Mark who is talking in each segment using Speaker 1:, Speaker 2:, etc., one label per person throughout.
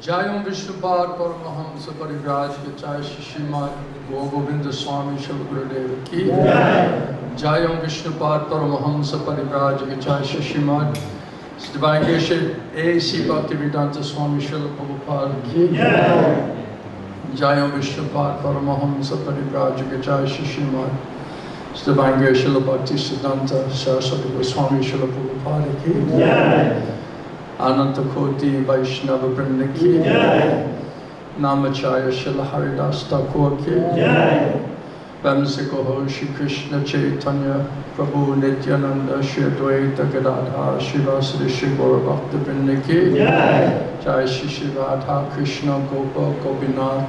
Speaker 1: Jayam Vishnupad Paramahamsa Parivraj Gachai Shishimad Govinda Swami Shalgurudev Ki Jayam Vishnupad Paramahamsa Parivraj Gachai Shishimad Divine Geshe A.C. Bhaktivedanta Swami Srila Prabhupada Ki Jayam Vishnupad Paramahamsa Parivraj Gachai Shishimad Divine Geshe Bhakti Siddhanta Saraswati Goswami Srila Prabhupada Ki Ananta Koti Vaishnava Vrinda Ki Namachaya Srila Hari-katha Thakur ki Vamsikoho Shri Krishna Chaitanya Prabhu Nityananda Shri Advaita Gadadhar Shivasri Shri Gaura Bhakta Vrinda ki Jai Shri Shri Radha Krishna Gopa Gopinath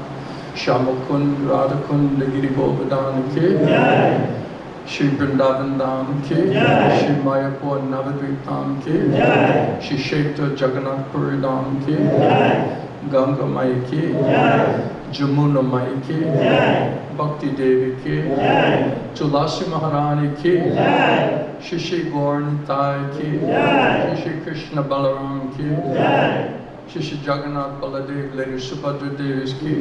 Speaker 1: Shamakund Radhakund Giri Govardhan ki Shri Vrindavan Dham ki Shri Mayapur Navadvip Dham ki Shri Kshetra Jagannath Puri Dham ki Ganga Mai ki Jamuna Mai ki Bhakti Devi ki Tulasi Maharani ki Shri Shri Gaur Nitai ki Shri Shri Krishna Balaram ki Shri Shri Jagannath Baladev Lady Subhadra Devis ki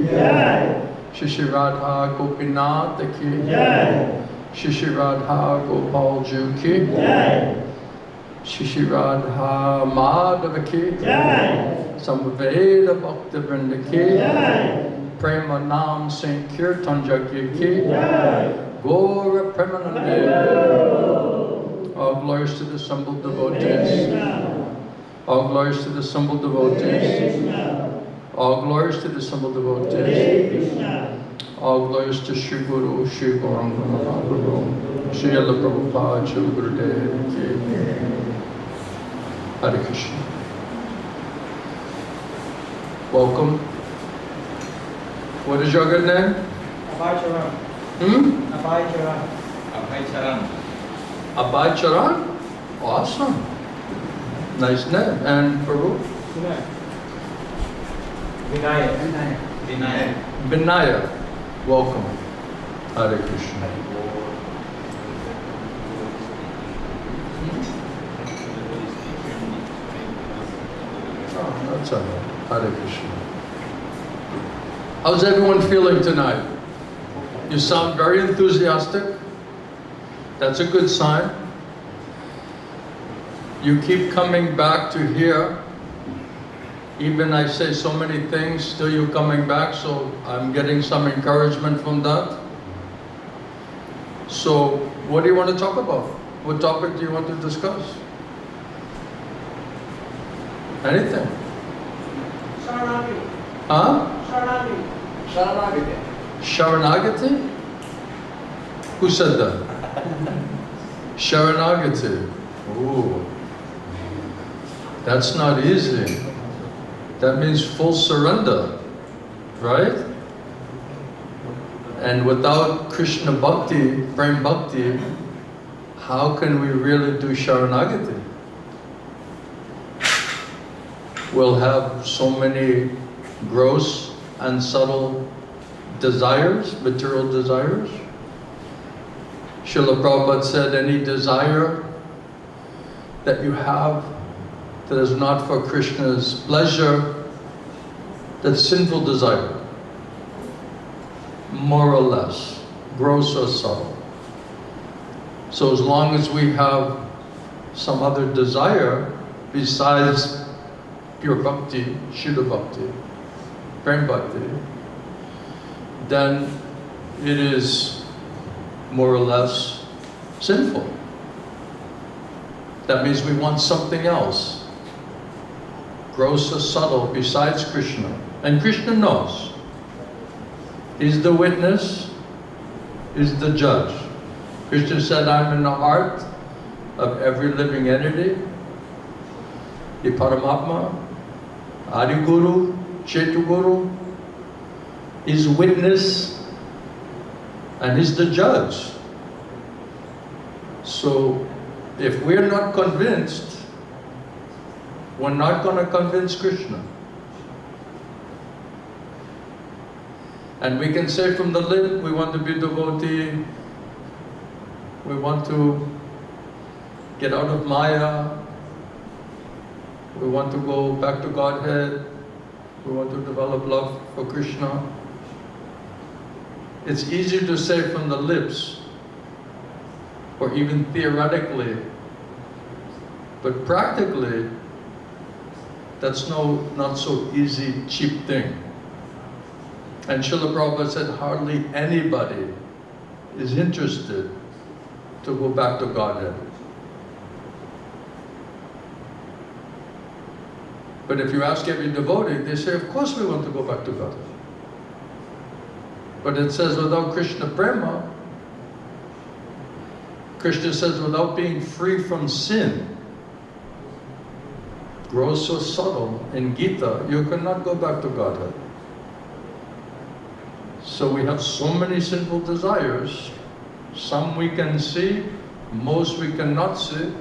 Speaker 1: Shri Shri Radha Gopinath ki Shri Shri Radha Gopal Ju ki Shri Shri Radha Madhava ki Samveda Bhakta Vrinda ki Prema Nam Sankirtan Jagya ki Gaura Premanande. All glories to the assembled devotees. All glories to the assembled devotees. All glories to the assembled devotees. All glories to Shri Guru, Shri Gauranga Mahaprabhu, Shri Ela Prabhupada, Shri Gurudev ki. Hare Krishna. Welcome. What is your good name?
Speaker 2: Abhay Charan. Abhay Charan.
Speaker 3: Abhay Charan.
Speaker 1: Abhay Charan? Awesome. Nice name. And Prabhu?
Speaker 2: Vinayak.
Speaker 3: Vinayak.
Speaker 1: Vinaya. Welcome. Hare Krishna. Oh, that's all right. Hare Krishna. How's everyone feeling tonight? You sound very enthusiastic. That's a good sign. You keep coming back to here. Even I say so many things, still you're coming back, so I'm getting some encouragement from that. So, what do you want to talk about? What topic do you want to discuss? Anything?
Speaker 2: Sharanagati.
Speaker 1: Huh?
Speaker 2: Sharanagati.
Speaker 1: Sharanagati? Who said that? Sharanagati. Ooh. That's not easy. That means full surrender, right? And without Krishna Bhakti, Prem Bhakti, how can we really do Sharanagati? We'll have so many gross and subtle desires, material desires. Srila Prabhupada said, any desire that you have that is not for Krishna's pleasure, that's sinful desire, more or less, gross or subtle. So as long as we have some other desire besides pure bhakti, Shuddha bhakti, Prem bhakti, then it is more or less sinful. That means we want something else, gross or subtle, besides Krishna. And Krishna knows. He's the witness, he's the judge. Krishna said, I'm in the heart of every living entity. The Paramatma, Adi Guru, Chetu Guru, is witness and he's the judge. So if we're not convinced, we're not going to convince Krishna. And we can say from the lip, we want to be devotee, we want to get out of Maya, we want to go back to Godhead, we want to develop love for Krishna. It's easy to say from the lips, or even theoretically, but practically, that's not so easy, cheap thing. And Srila Prabhupada said hardly anybody is interested to go back to Godhead. But if you ask every devotee, they say, of course we want to go back to Godhead. But it says without Krishna prema, Krishna says without being free from sin, grows so subtle in Gita, you cannot go back to Godhead. So we have so many sinful desires. Some we can see, most we cannot see.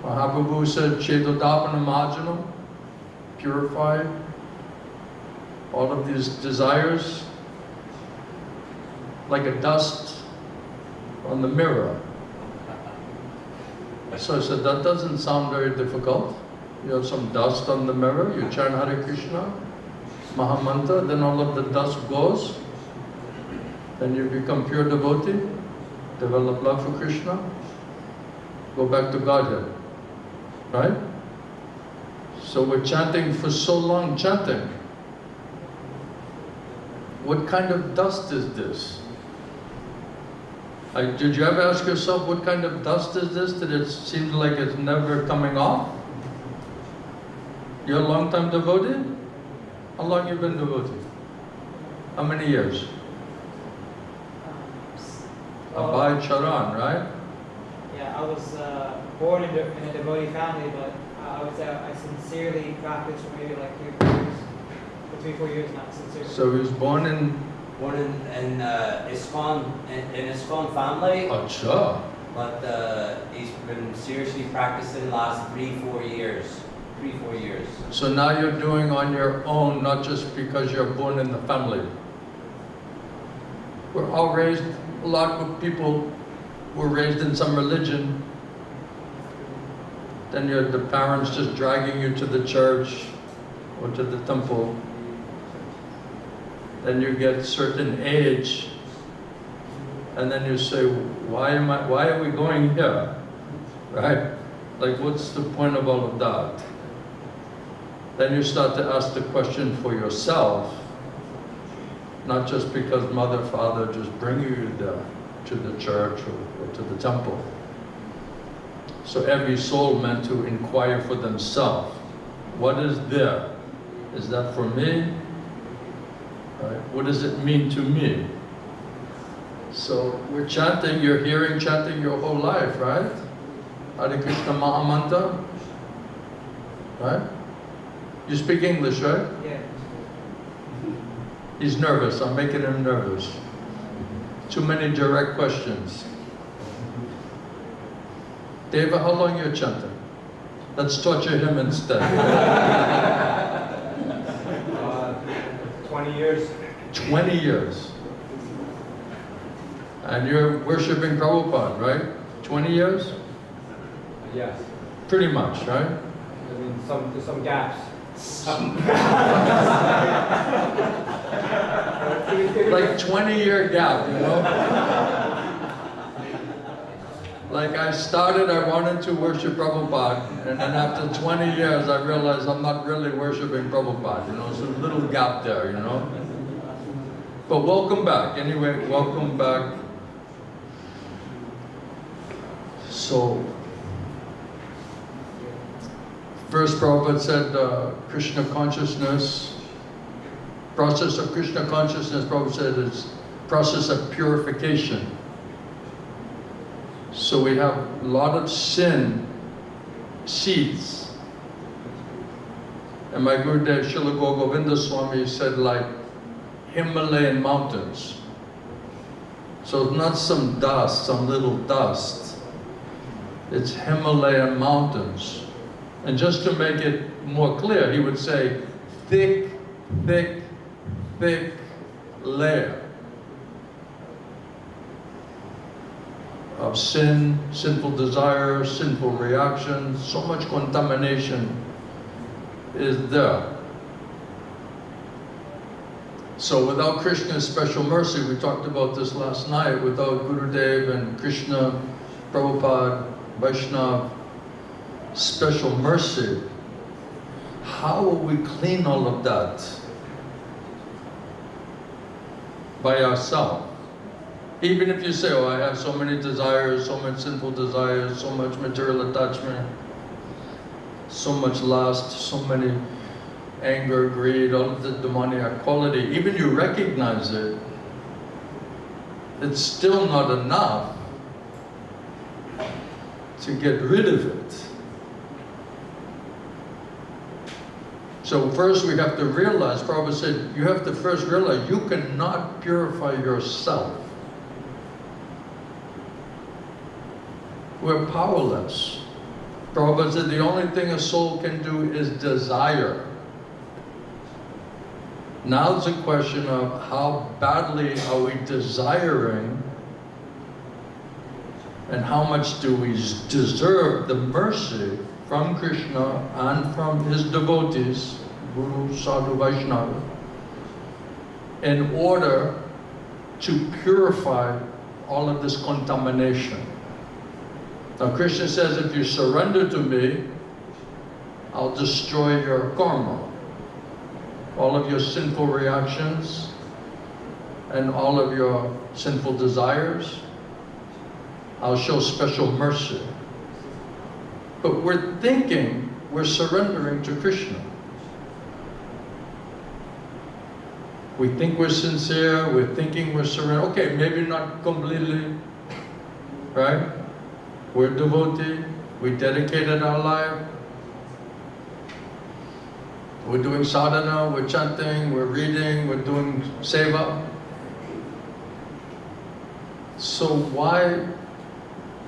Speaker 1: Mahaprabhu said, Chedodapana Marjanam, purify all of these desires like a dust on the mirror. So I said, that doesn't sound very difficult. You have some dust on the mirror, you chant Hare Krishna, Mahamantra, then all of the dust goes, then you become pure devotee, develop love for Krishna, go back to Godhead, right? So we're chanting for so long, chanting. What kind of dust is this? Did you ever ask yourself, what kind of dust is this that it seems like it's never coming off? You're a long-time devotee? How long you been devotee? How many years? Abhay Charan, right?
Speaker 2: Yeah, I was born in a devotee family, but I would say I sincerely practiced for maybe like 3 years, for 3-4 years now, sincerely.
Speaker 1: So he was born in
Speaker 4: ISKCON family.
Speaker 1: Acha.
Speaker 4: But he's been seriously practicing the last 3-4 years. 3-4 years.
Speaker 1: So now you're doing on your own, not just because you're born in the family. We're all raised, a lot of people were raised in some religion. Then the parents just dragging you to the church or to the temple. Then you get certain age, and then you say, why are we going here? Right? Like, what's the point of all of that? Then you start to ask the question for yourself, not just because mother, father just bring you there to the church or to the temple. So every soul meant to inquire for themselves. What is there? Is that for me? Right? What does it mean to me? So we're chanting, you're hearing chanting your whole life, right? Hare Krishna Mahamantra, right? You speak English, right?
Speaker 2: Yeah.
Speaker 1: He's nervous, I'm making him nervous. Too many direct questions. Deva, how long you're chanting? Let's torture him instead.
Speaker 2: 20 years.
Speaker 1: 20 years. And you're worshipping Prabhupada, right? 20 years?
Speaker 2: Yes.
Speaker 1: Pretty much, right?
Speaker 2: I mean, there's some gaps.
Speaker 1: Like 20-year gap, you know? Like I wanted to worship Prabhupada, and then after 20 years I realized I'm not really worshiping Prabhupada, you know, so a little gap there, you know? But welcome back, anyway, welcome back. So, first Prabhupada said Krishna consciousness, process of Krishna consciousness, Prabhupada said, is process of purification. So we have a lot of sin seeds. And my Gurudev Srila Govinda Swami said like Himalayan mountains. So it's not some dust, some little dust. It's Himalayan mountains. And just to make it more clear, he would say thick, thick, thick layer of sin, sinful desires, sinful reactions, so much contamination is there. So without Krishna's special mercy, we talked about this last night, without Gurudev and Krishna, Prabhupada, Vaishnava, special mercy, how will we clean all of that by ourselves? Even if you say, oh, I have so many desires, so much sinful desires, so much material attachment, so much lust, so many anger, greed, all of the demoniac quality, even you recognize it, it's still not enough to get rid of it. So first we have to realize, Prabhupada said, you have to first realize you cannot purify yourself. We're powerless. Prabhupada said the only thing a soul can do is desire. Now it's a question of how badly are we desiring and how much do we deserve the mercy from Krishna and from his devotees, Guru, Sadhu, Vaishnava, in order to purify all of this contamination. Now Krishna says, if you surrender to me, I'll destroy your karma, all of your sinful reactions and all of your sinful desires. I'll show special mercy. But we're thinking we're surrendering to Krishna. We think we're sincere, we're thinking we're surrendering. Okay, maybe not completely, right? We're devotee, we dedicated our life. We're doing sadhana, we're chanting, we're reading, we're doing seva. So why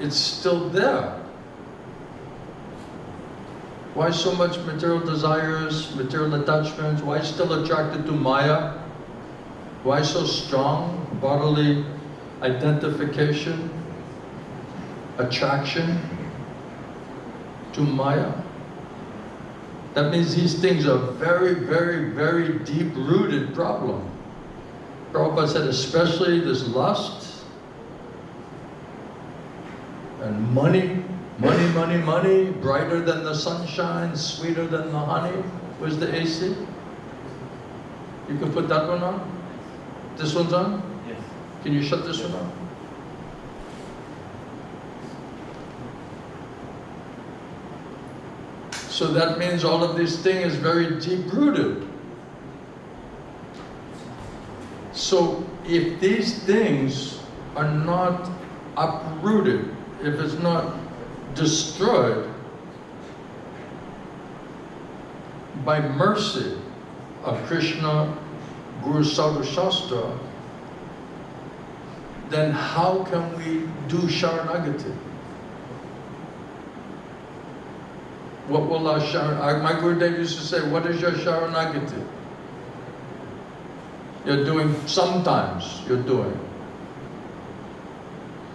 Speaker 1: it's still there? Why so much material desires, material attachments? Why still attracted to Maya? Why so strong bodily identification, attraction to Maya? That means these things are very, very, very deep-rooted problem. Prabhupada said especially this lust and money, brighter than the sunshine, sweeter than the honey. Where's the AC? You can put that one on? This one's on?
Speaker 3: Yes.
Speaker 1: Can you shut this one on? So that means all of this thing is very deep-rooted. So if these things are not uprooted, if it's not destroyed by mercy of Krishna, Guru, Sadhu, Shastra, then how can we do Sharanagati? What will our Sharanagati? My Gurudev used to say, what is your Sharanagati? You're doing, sometimes you're doing.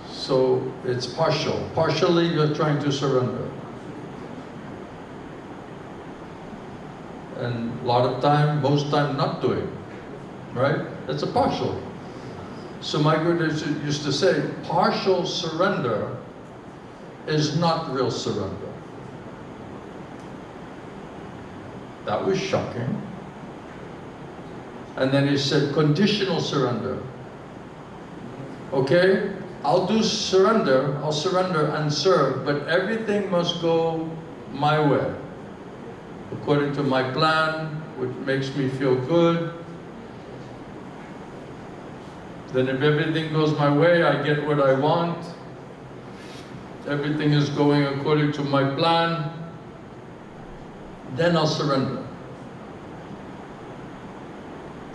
Speaker 1: So it's partial. Partially you're trying to surrender. And a lot of time, most time not doing. Right? It's a partial. So my Guru used to say, partial surrender is not real surrender. That was shocking. And then he said, conditional surrender. Okay, I'll do surrender, I'll surrender and serve, but everything must go my way, according to my plan, which makes me feel good. Then if everything goes my way, I get what I want. Everything is going according to my plan. Then I'll surrender.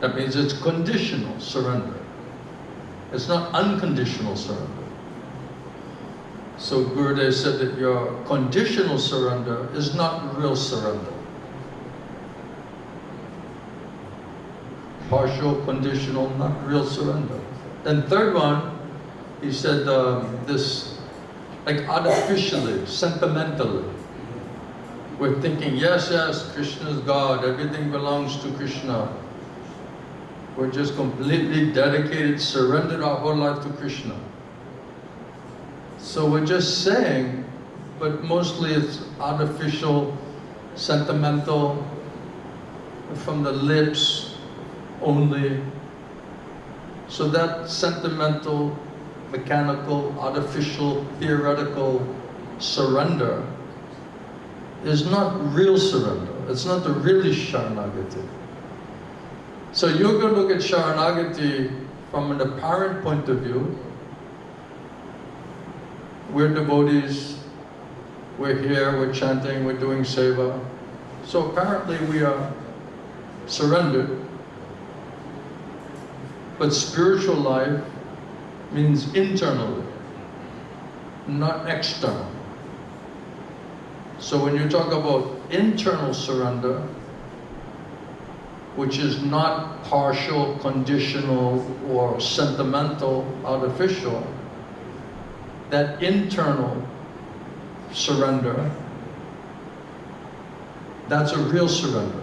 Speaker 1: That means it's conditional surrender. It's not unconditional surrender. So Gurudev said that your conditional surrender is not real surrender. Partial, conditional, not real surrender. Then third one, he said this, like artificially, sentimentally. We're thinking, yes, yes, Krishna is God, everything belongs to Krishna. We're just completely dedicated, surrendered our whole life to Krishna. So we're just saying, but mostly it's artificial, sentimental, from the lips only. So that sentimental, mechanical, artificial, theoretical surrender is not real surrender. it's not the really Sharanagati. So you're going to look at Sharanagati from an apparent point of view. We're devotees, we're here, we're chanting, we're doing seva. So apparently we are surrendered. But spiritual life means internally, not external. So when you talk about internal surrender, which is not partial, conditional, or sentimental, artificial, that internal surrender, that's a real surrender.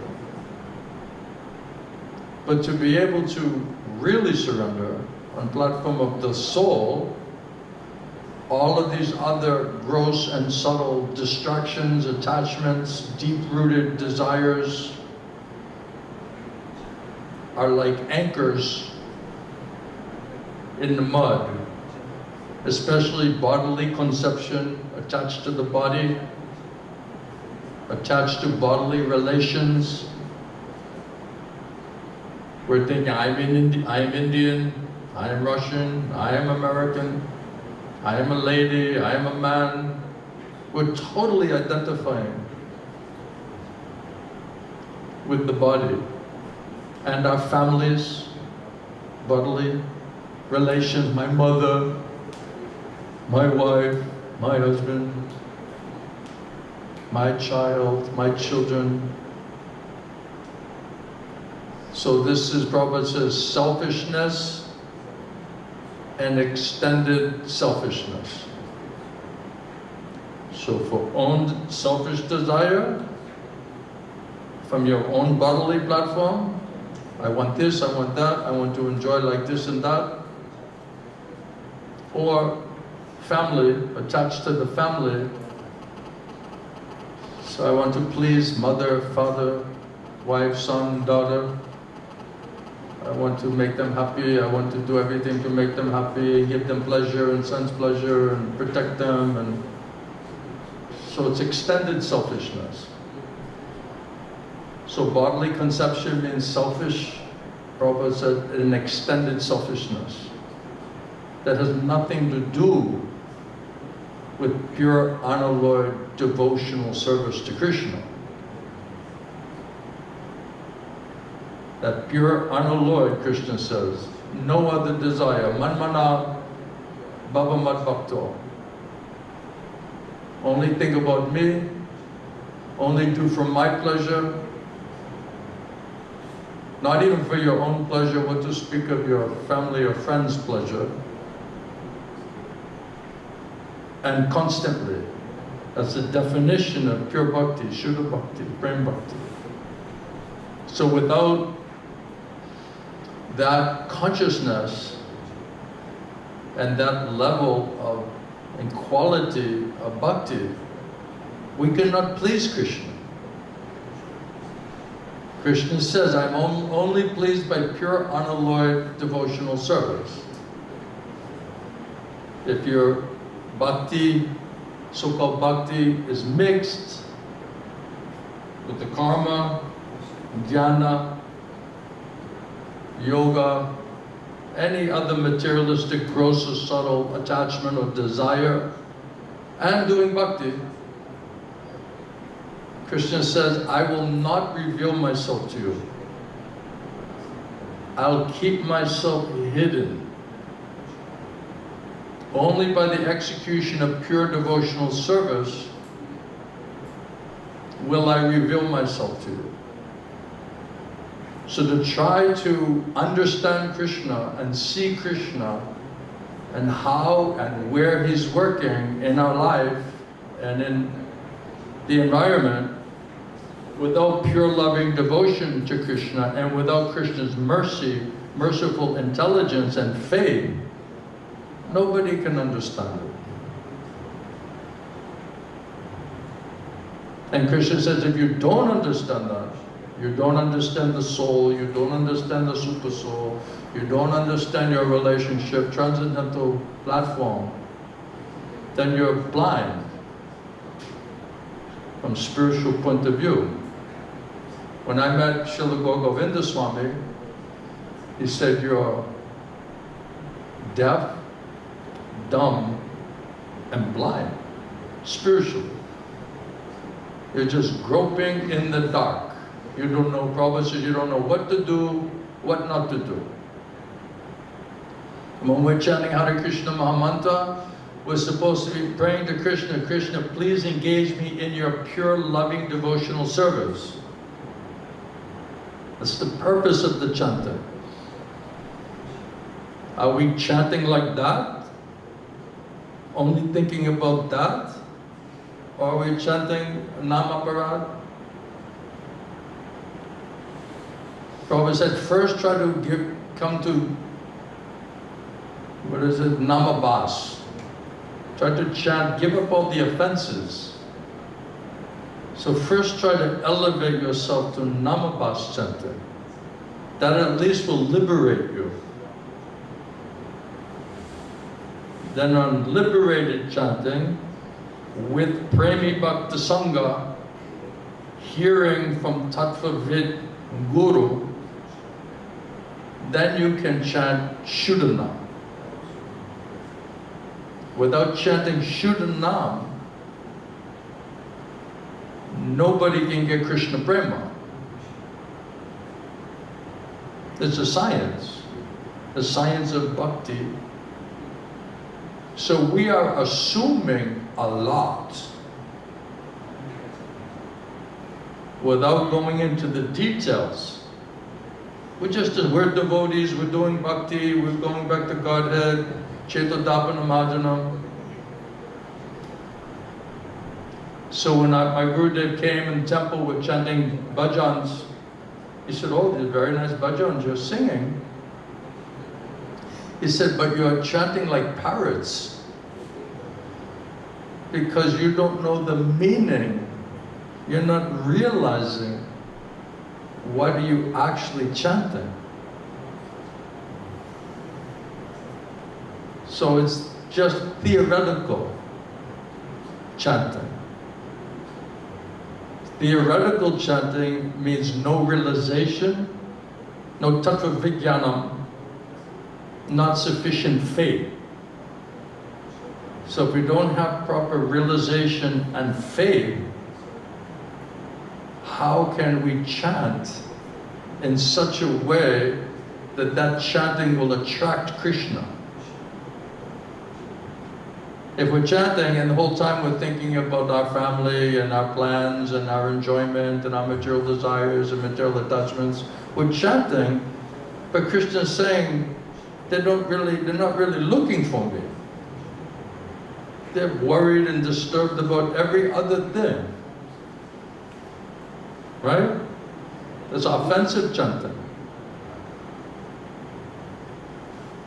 Speaker 1: But to be able to really surrender on platform of the soul, all of these other gross and subtle distractions, attachments, deep-rooted desires are like anchors in the mud, especially bodily conception attached to the body, attached to bodily relations. We're thinking, I am Indian, I am Russian, I am American, I am a lady, I am a man. We're totally identifying with the body and our families, bodily relations, my mother, my wife, my husband, my child, my children. So this is, Prabhupada says, selfishness and extended selfishness. So for own selfish desire, from your own bodily platform, I want this, I want that, I want to enjoy like this and that. Or family, attached to the family. So I want to please mother, father, wife, son, daughter. I want to make them happy, I want to do everything to make them happy, give them pleasure and sense pleasure and protect them. And so it's extended selfishness. So bodily conception means selfish, Prabhupada said, an extended selfishness that has nothing to do with pure unalloyed devotional service to Krishna. That pure unalloyed, Krishna says, no other desire, manmana bhavamat bhakto. Only think about me, only do for my pleasure, not even for your own pleasure, but to speak of your family or friends' pleasure. And constantly. That's the definition of pure bhakti, Shuddha bhakti, prem bhakti. So without that consciousness and that level of and quality of bhakti, we cannot please Krishna. Krishna says, I'm only pleased by pure unalloyed devotional service. If your bhakti, so-called bhakti, is mixed with the karma, jnana, yoga, any other materialistic, gross or subtle attachment or desire, and doing bhakti, Krishna says, I will not reveal myself to you. I'll keep myself hidden. Only by the execution of pure devotional service will I reveal myself to you. So to try to understand Krishna and see Krishna and how and where He's working in our life and in the environment without pure loving devotion to Krishna and without Krishna's mercy, merciful intelligence and faith, nobody can understand it. And Krishna says, if you don't understand that, you don't understand the soul, you don't understand the super soul, you don't understand your relationship, transcendental platform, then you're blind from spiritual point of view. When I met Srila Govinda Swami, he said, "You're deaf, dumb, and blind, spiritually. You're just groping in the dark. You don't know," Prabhupada says, "you don't know what to do, what not to do." And when we're chanting Hare Krishna Mahamantra, we're supposed to be praying to Krishna, "Krishna, please engage me in your pure, loving, devotional service." That's the purpose of the chanting. Are we chanting like that? Only thinking about that? Or are we chanting Namaparad? Prabhupada said, first try to come to, Namabhas. Try to chant, give up all the offenses. So first try to elevate yourself to Namabhas chanting. That at least will liberate you. Then on liberated chanting, with Premi Bhakta Sangha, hearing from Tattva Vid Guru, then you can chant Shuddhanam. Without chanting Shuddhanam, nobody can get Krishna Prema. It's a science, the science of bhakti. So we are assuming a lot without going into the details. We're devotees, we're doing bhakti, we're going back to Godhead, Chetodapana Majanam. So when my Gurudev came in the temple with chanting bhajans, he said, "Oh, these are very nice bhajans you're singing." He said, "But you're chanting like parrots because you don't know the meaning. You're not realizing what are you actually chanting." So it's just theoretical chanting. Theoretical chanting means no realization, no tattva vijnanam, not sufficient faith. So if we don't have proper realization and faith, how can we chant in such a way that that chanting will attract Krishna? If we're chanting and the whole time we're thinking about our family and our plans and our enjoyment and our material desires and material attachments, we're chanting, but Krishna is saying, they're not really looking for me. They're worried and disturbed about every other thing. Right? That's offensive chanting.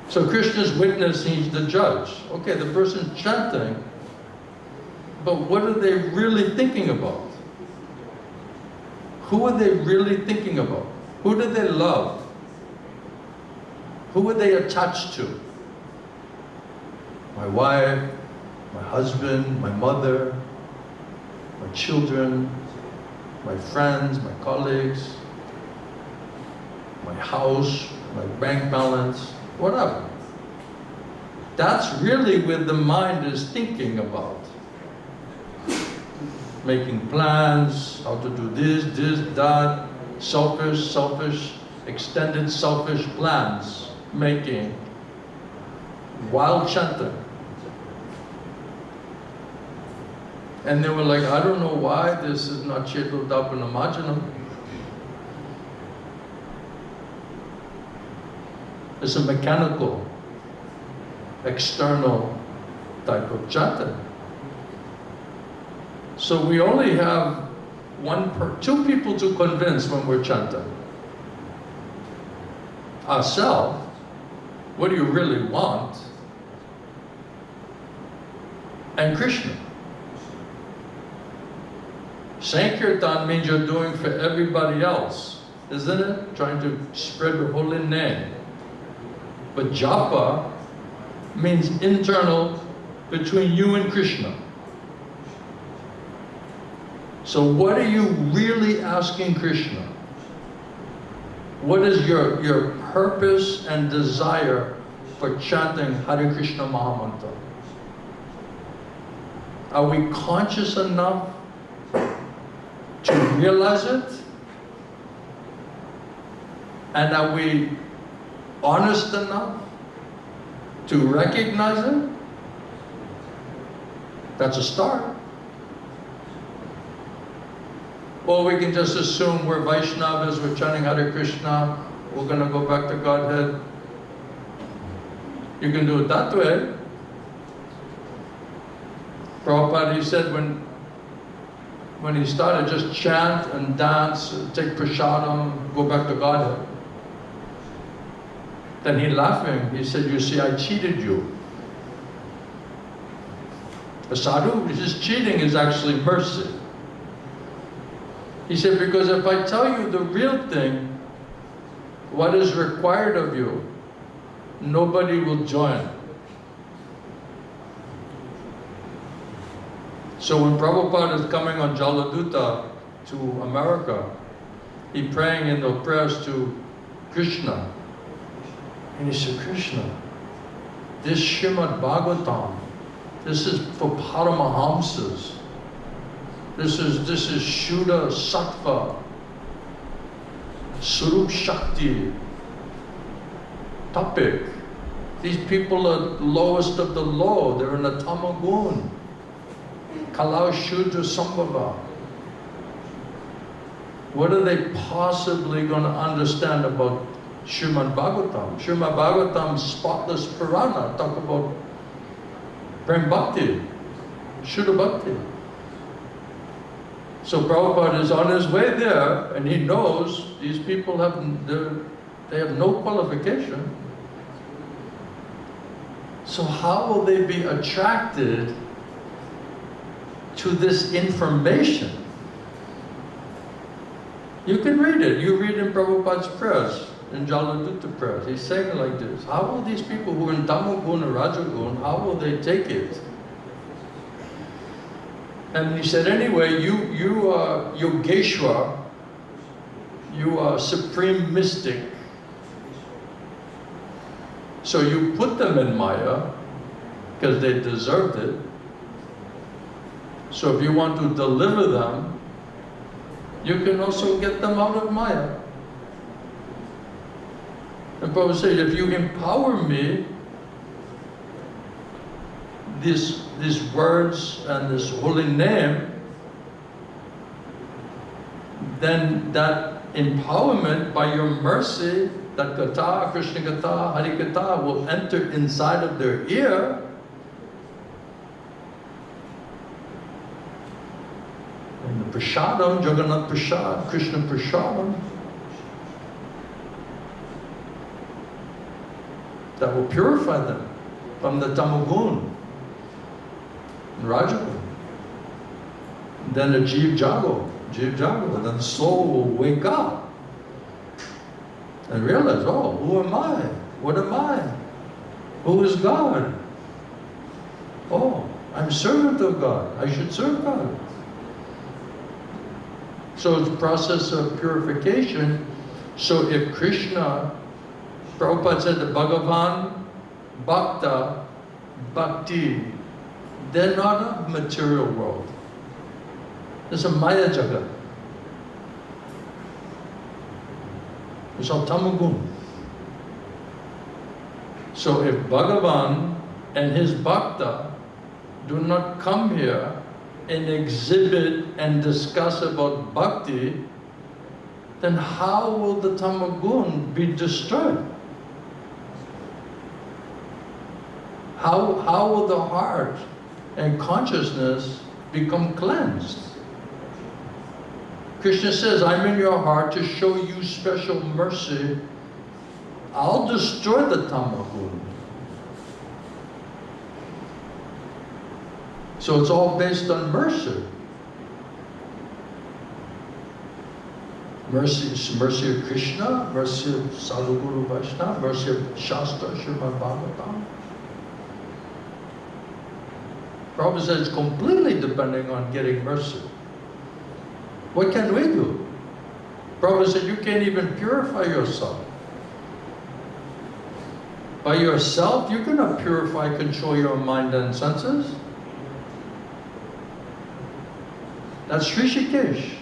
Speaker 1: So Krishna's witness, he's the judge. Okay, the person's chanting, but what are they really thinking about? Who are they really thinking about? Who do they love? Who are they attached to? My wife, my husband, my mother, my children, my friends, my colleagues, my house, my bank balance, whatever. That's really what the mind is thinking about. Making plans, how to do this, that, selfish, extended selfish plans, making, while chanting. And they were like, I don't know why this is not Chetodapana Majanam. It's a mechanical, external type of chanting. So we only have two people to convince when we're chanting. Ourselves, what do you really want? And Krishna. Sankirtan means you're doing for everybody else, isn't it? Trying to spread the holy name. But japa means internal, between you and Krishna. So what are you really asking Krishna? What is your purpose and desire for chanting Hare Krishna Mahamantra? Are we conscious enough to realize it? And are we honest enough to recognize it? That's a start. Or we can just assume we're Vaishnavas, we're chanting Hare Krishna, we're going to go back to Godhead. You can do it that way. Prabhupada, he said when he started, just chant and dance, take prasadam, go back to Godhead. Then he laughing, he said, you see, I cheated you. A sadhu, his cheating is actually mercy. He said, because if I tell you the real thing, what is required of you, nobody will join. So when Prabhupada is coming on Jaladuta to America, he praying in the prayers to Krishna. And he said, Krishna, this Srimad Bhagavatam, this is for Paramahamsas. This is Shuddha Sattva, Surup Shakti, topic. These people are the lowest of the low. They're in the Tamagun. Kalau Shuddha Sambhava. What are they possibly going to understand about Srimad Bhagavatam? Srimad Bhagavatam, spotless Purana, talk about Prem Bhakti, Shuddha Bhakti. So Prabhupada is on his way there, and he knows these people they have no qualification. So how will they be attracted to this information? You can read it. You read in Prabhupada's prayers, in Jaladuta prayers. He's saying like this. How will these people who are in Tamagun or Rajagun, how will they take it? And he said, anyway, you are Yogeshwar, you are supreme mystic. So you put them in Maya because they deserved it. So if you want to deliver them, you can also get them out of Maya. And Prabhupada said, if you empower me, these words and this holy name, then that empowerment by your mercy, that katha, krishna-katha, hari-katha will enter inside of their ear. And the prasadam, Jagannath Prasad, Krishna Prasadam, that will purify them from the tamagun. Rajagun. Then the Jeev Jago, then the soul will wake up and realize, oh, who am I? What am I? Who is God? Oh, I'm servant of God. I should serve God. So it's a process of purification. So if Krishna, Prabhupada said the Bhagavan, Bhakta, Bhakti, they're not a material world. It's a Maya Jagat. It's all Tamagun. So if Bhagavan and his Bhakta do not come here and exhibit and discuss about Bhakti, then how will the Tamagun be destroyed? How will the heart and consciousness become cleansed? Krishna says, I'm in your heart to show you special mercy. I'll destroy the Tamagun. So it's all based on mercy. Mercy of Krishna, mercy of Sadhguru Vaishnava, mercy of Shastra, Srimad Bhagavatam. Prabhupada says it's completely depending on getting mercy. What can we do? Prabhupada said, you can't even purify yourself. By yourself, you cannot purify, control your mind and senses. That's Rishikesh.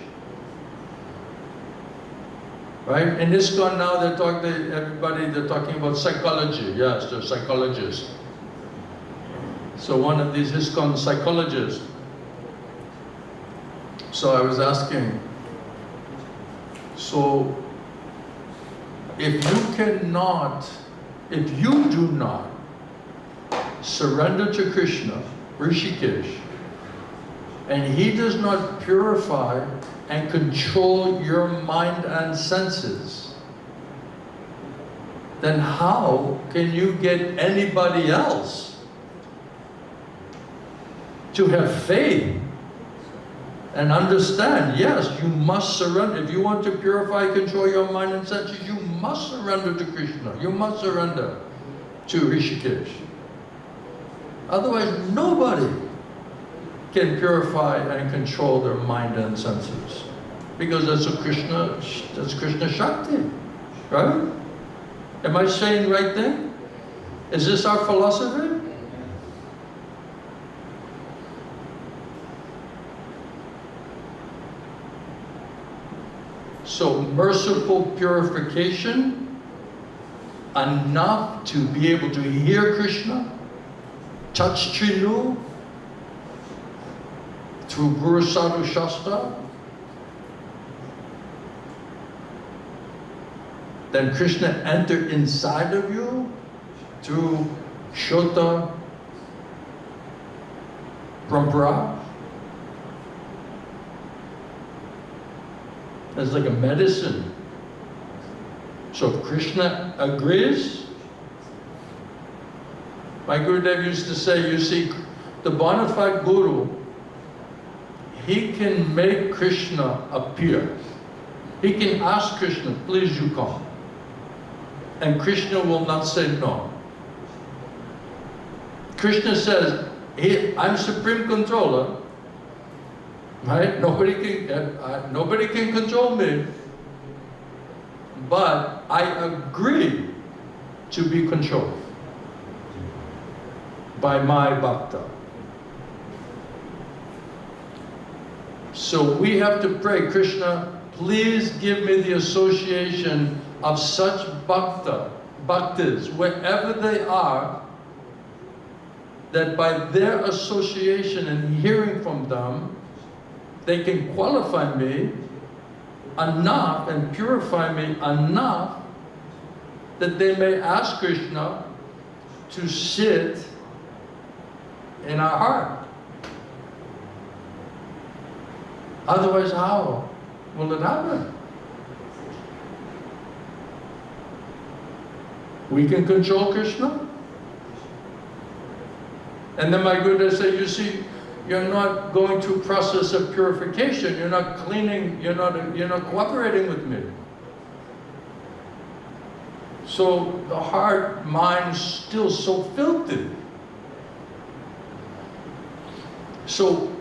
Speaker 1: Right? In ISKCON now, they're talking about psychology. Yes, they're psychologists. So one of these ISKCON psychologists. So I was asking, so if you do not surrender to Krishna, Rishikesh, and he does not purify and control your mind and senses, then how can you get anybody else to have faith and understand, yes, you must surrender. If you want to purify, control your mind and senses, you must surrender to Krishna. You must surrender to Rishikesh. Otherwise, nobody can purify and control their mind and senses. Because that's Krishna Shakti, right? Am I saying right thing? Is this our philosophy? So merciful purification, enough to be able to hear Krishna, touch Trinu, through Guru Sadhu Shastra, then Krishna enter inside of you through Shota Parampara. It's like a medicine. So if Krishna agrees, my Gurudev used to say, you see, the bona fide Guru, he can make Krishna appear. He can ask Krishna, please you come. And Krishna will not say no. Krishna says, I'm supreme controller, right? Nobody can control me, but I agree to be controlled by my bhakta. So we have to pray, Krishna, please give me the association of such bhaktas, wherever they are, that by their association and hearing from them, they can qualify me enough and purify me enough that they may ask Krishna to sit in our heart. Otherwise, how will it happen? We can control Krishna. And then my Guru said, you see, you're not going through process of purification. You're not cleaning. You're not cooperating with me. So the heart, mind, still so filthy. So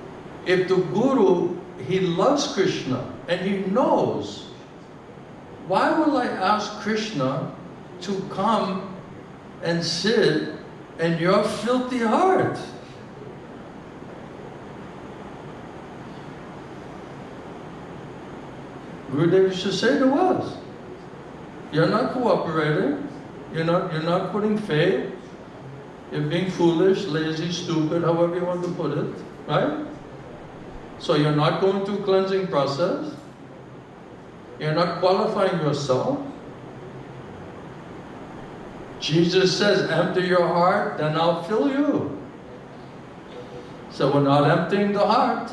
Speaker 1: if the Guru, he loves Krishna and he knows, why will I ask Krishna to come and sit in your filthy heart? Gurudev used to say to us, you're not cooperating, you're not putting faith, you're being foolish, lazy, stupid, however you want to put it, right? So you're not going through cleansing process, you're not qualifying yourself. Jesus says, empty your heart, then I'll fill you. So we're not emptying the heart.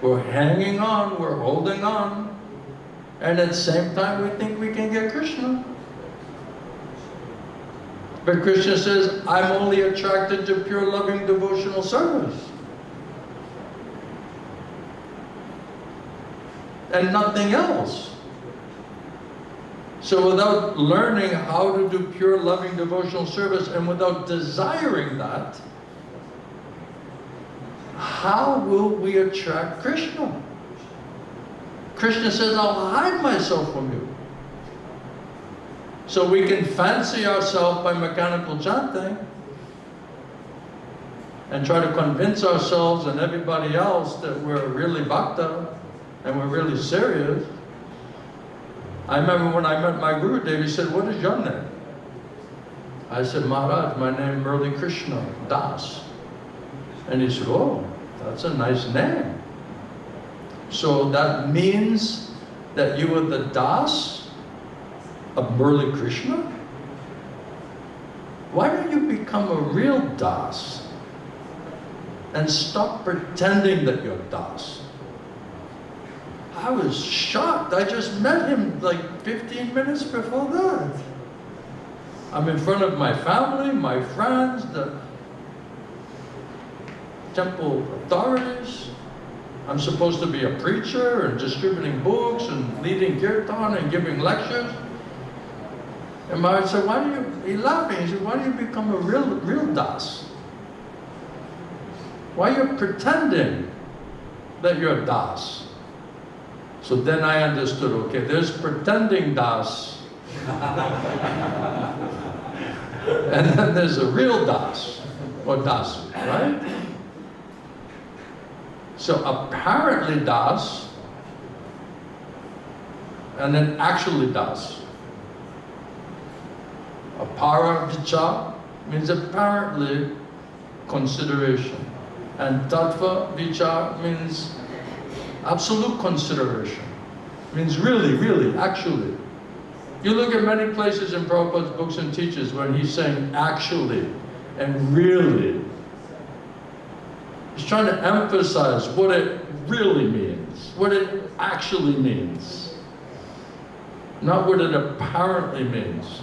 Speaker 1: We're hanging on, we're holding on. And at the same time, we think we can get Krishna. But Krishna says, I'm only attracted to pure loving devotional service. And nothing else. So without learning how to do pure loving devotional service and without desiring that, how will we attract Krishna? Krishna says, I'll hide myself from you. So we can fancy ourselves by mechanical chanting and try to convince ourselves and everybody else that we're really bhakta and we're really serious. I remember when I met my Guru Dev, he said, what is your name? I said, Maharaj, my name is Murali Krishna Das. And he said, oh, that's a nice name. So that means that you were the Das of Murali Krishna? Why don't you become a real Das and stop pretending that you're Das? I was shocked. I just met him like 15 minutes before that. I'm in front of my family, my friends, the temple authorities. I'm supposed to be a preacher and distributing books and leading kirtan and giving lectures. And Maharaja said, why do you, he laughing, he said, why do you become a real Das? Why are you pretending that you're a Das? So then I understood, okay, there's pretending Das. And then there's a real Das, or Dasu, right? So apparently Das, and then actually Das. Apara vichar means apparently consideration. And tattva vichar means absolute consideration. Means really, really, actually. You look at many places in Prabhupada's books and teachers when he's saying actually and really. He's trying to emphasize what it really means, what it actually means, not what it apparently means.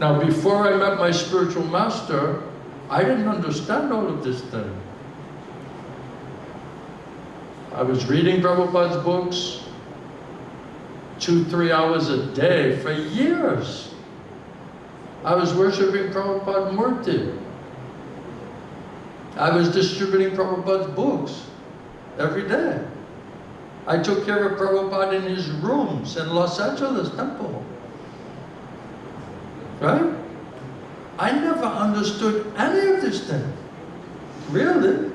Speaker 1: Now, before I met my spiritual master, I didn't understand all of this thing. I was reading Prabhupada's books 2-3 hours a day for years. I was worshiping Prabhupada Murti. I was distributing Prabhupada's books every day. I took care of Prabhupada in his rooms in Los Angeles temple. Right? I never understood any of this thing. Really.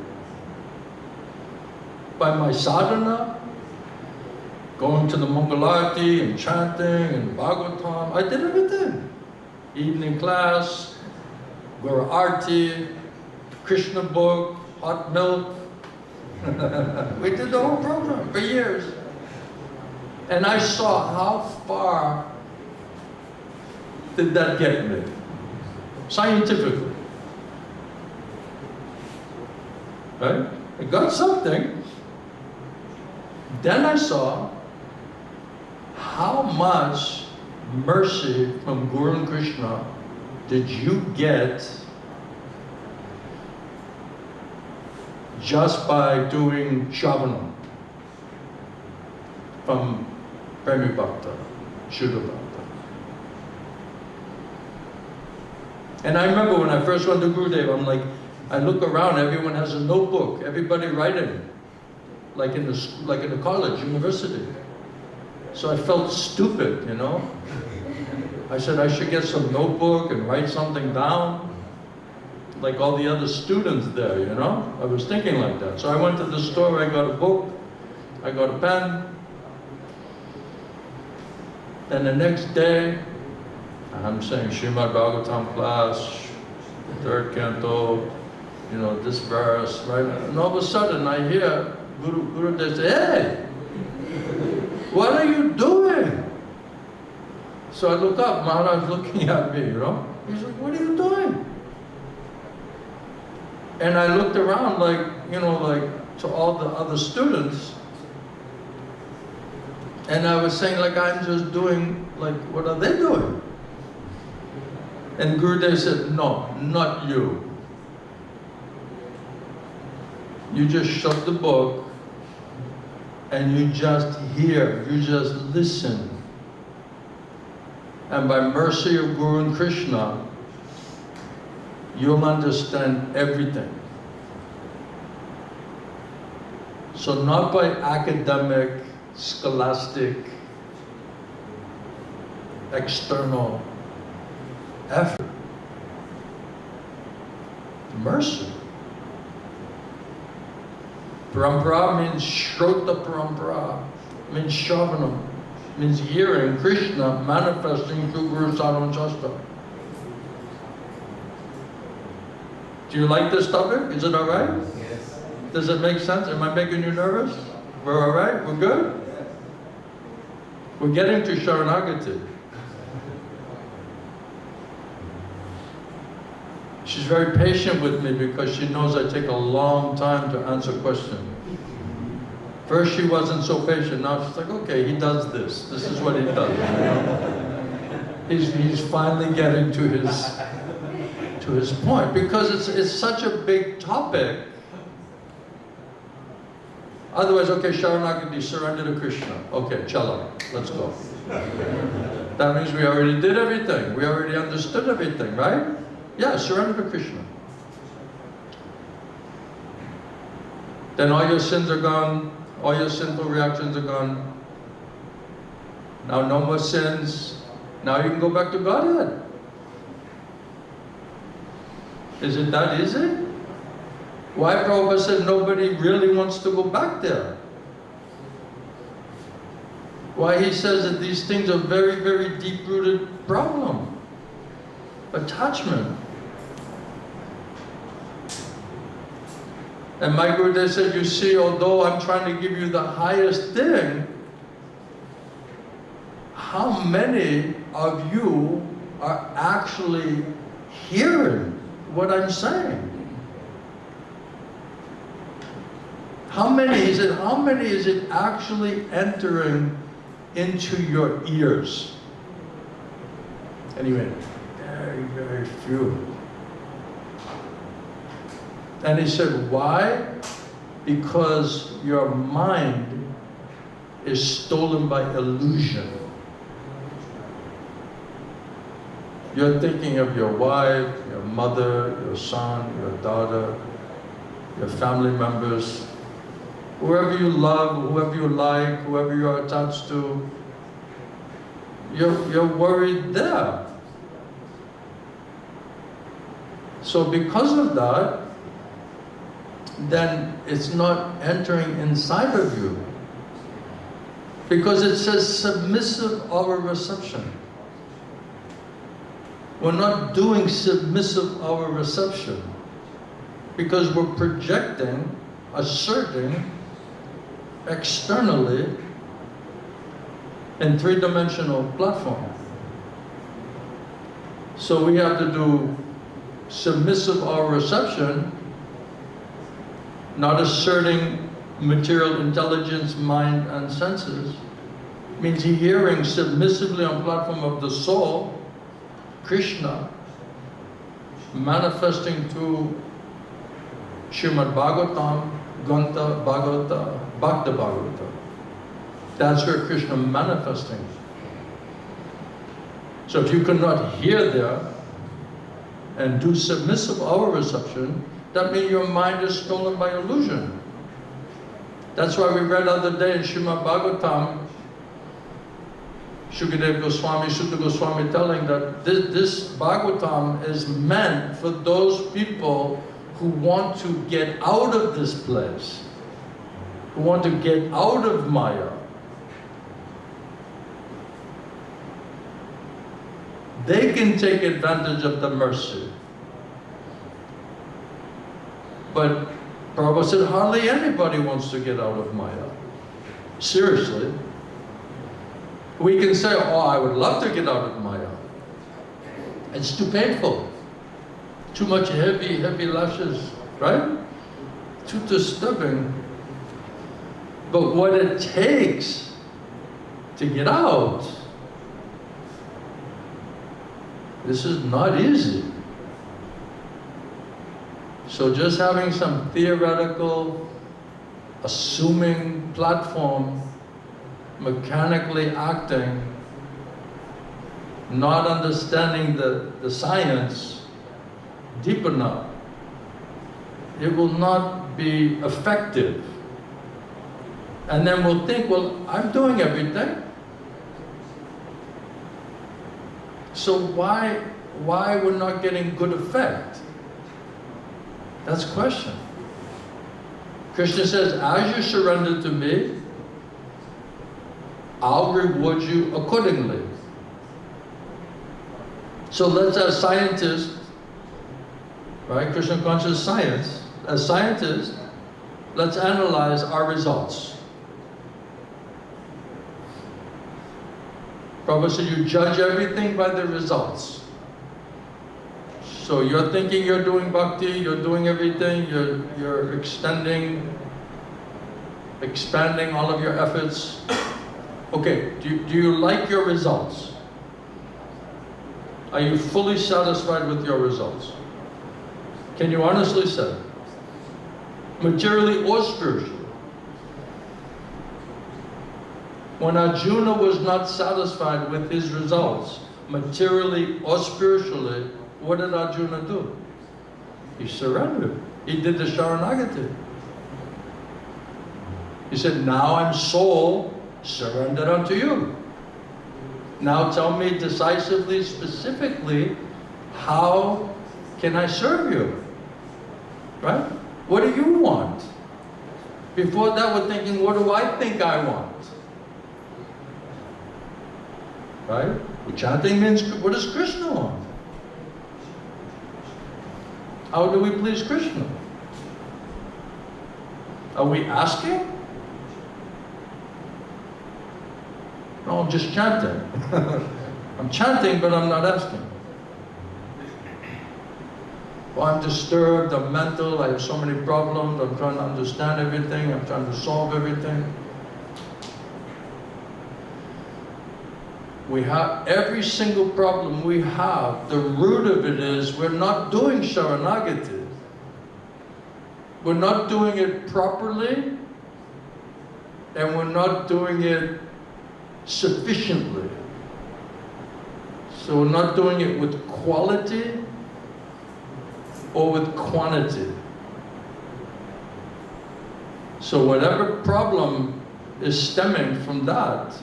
Speaker 1: By my sadhana, going to the Mangalarti and chanting and Bhagavatam, I did everything. Evening class, Guru Arti, Krishna book, hot milk. We did the whole program for years. And I saw how far did that get me, scientifically. Right? I got something. Then I saw how much mercy from Guru and Krishna did you get just by doing Shravanam from Premi Bhakta, Shuddha Bhakta. And I remember when I first went to Gurudev, I'm like, I look around, everyone has a notebook, everybody writing, like in the college, university. So I felt stupid, you know. I said I should get some notebook and write something down, like all the other students there, you know. I was thinking like that. So I went to the store, I got a book, I got a pen. And the next day, I'm saying Srimad Bhagavatam class, third canto, you know, this verse, right? And all of a sudden I hear Gurudev say, hey, what are you doing? So I look up, Maharaj looking at me, you know. He's like, what are you doing? And I looked around like, you know, like to all the other students. And I was saying like, I'm just doing, like, what are they doing? And Gurudev said, no, not you. You just shut the book and you just hear, you just listen. And by mercy of Guru and Krishna, you'll understand everything. So not by academic, scholastic, external effort. Mercy. Parampara means Shrota Parampara, means Shravanam, means hearing Krishna manifesting through Guru Sadhana Shastra. Do you like this topic? Is it alright?
Speaker 3: Yes.
Speaker 1: Does it make sense? Am I making you nervous? We're alright? We're good? We're getting to Sharanagati. She's very patient with me because she knows I take a long time to answer questions. First she wasn't so patient, now she's like, okay, he does this. This is what he does. He's finally getting to his point, because it's such a big topic. Otherwise, okay, Sharanagati, surrender to Krishna. Okay, chala, let's go. That means we already did everything. We already understood everything, right? Yeah, surrender to Krishna. Then all your sins are gone, all your sinful reactions are gone. Now no more sins. Now you can go back to Godhead. Is it that easy? Why Prabhupada said nobody really wants to go back there? Why he says that these things are very, very deep-rooted problem. Attachment. And my Gurudev said, you see, although I'm trying to give you the highest thing, how many of you are actually hearing what I'm saying? How many is it actually entering into your ears? Anyway, very, very few. And he said, why? Because your mind is stolen by illusion. You're thinking of your wife, your mother, your son, your daughter, your family members, whoever you love, whoever you like, whoever you're attached to. You're worried there. So because of that, then it's not entering inside of you. Because it says submissive our reception. We're not doing submissive our reception because we're projecting, asserting externally in three-dimensional platform. So we have to do submissive our reception, not asserting material intelligence, mind, and senses. Means hearing submissively on platform of the soul, Krishna, manifesting through Srimad Bhagavatam, Ganta Bhagavata, Bhakta Bhagavata. That's where Krishna manifesting. So if you cannot hear there and do submissive our reception, that means your mind is stolen by illusion. That's why we read the other day in Srimad Bhagavatam, Shukadeva Goswami, Sutta Goswami telling that this Bhagavatam is meant for those people who want to get out of this place, who want to get out of Maya. They can take advantage of the mercy. But Prabhupada said hardly anybody wants to get out of Maya. Seriously. We can say, oh, I would love to get out of Maya. It's too painful. Too much heavy lashes, right? Too disturbing. But what it takes to get out, this is not easy. So just having some theoretical, assuming platform, mechanically acting, not understanding the science deep enough, it will not be effective. And then we'll think, well, I'm doing everything. So why we're not getting good effect? That's the question. Krishna says, as you surrender to me, I'll reward you accordingly. So let's, as scientists, right, Krishna conscious science, as scientists, let's analyze our results. Prabhupada said, you judge everything by the results. So you're thinking you're doing bhakti, you're doing everything, you're expanding all of your efforts. Okay, do you like your results? Are you fully satisfied with your results? Can you honestly say? Materially or spiritually? When Arjuna was not satisfied with his results, materially or spiritually, what did Arjuna do? He surrendered. He did the Sharanagati. He said, now I'm soul surrendered unto you. Now tell me decisively, specifically, how can I serve you? Right? What do you want? Before that, we're thinking, what do I think I want? Right? Well, chanting means, what does Krishna want? How do we please Krishna? Are we asking? No, I'm just chanting. I'm chanting, but I'm not asking. Well, I'm disturbed, I'm mental, I have so many problems, I'm trying to understand everything, I'm trying to solve everything. We have every single problem we have, the root of it is we're not doing Sharanagati. We're not doing it properly, and we're not doing it sufficiently. So we're not doing it with quality or with quantity. So whatever problem is stemming from that,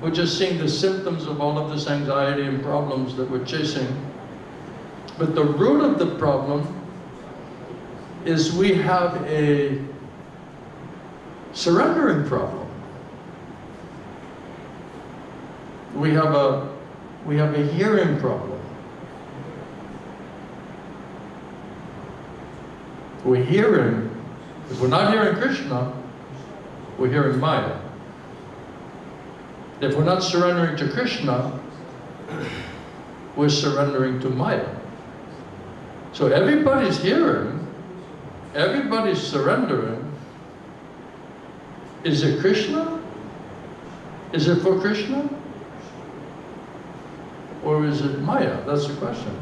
Speaker 1: we're just seeing the symptoms of all of this anxiety and problems that we're chasing. But the root of the problem is we have a surrendering problem. We have a hearing problem. We're hearing, if we're not hearing Krishna, we're hearing Maya. If we're not surrendering to Krishna, we're surrendering to Maya. So everybody's hearing, everybody's surrendering. Is it Krishna? Is it for Krishna? Or is it Maya? That's the question.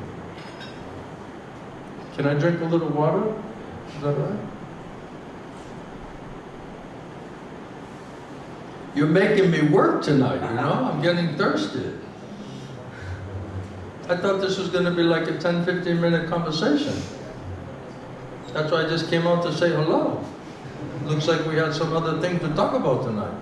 Speaker 1: Can I drink a little water? Is that right? You're making me work tonight, you know? I'm getting thirsty. I thought this was going to be like a 10-15 minute conversation. That's why I just came out to say hello. Looks like we had some other thing to talk about tonight.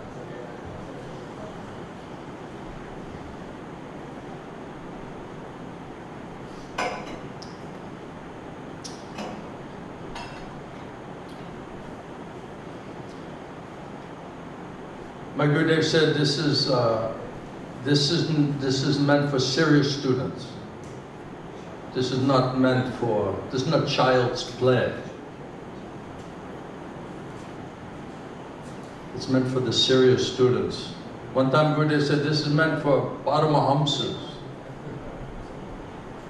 Speaker 1: My Gurudev said this is meant for serious students. This is not meant for, this is not child's play. It's meant for the serious students. One time Gurudev said this is meant for Paramahamsas.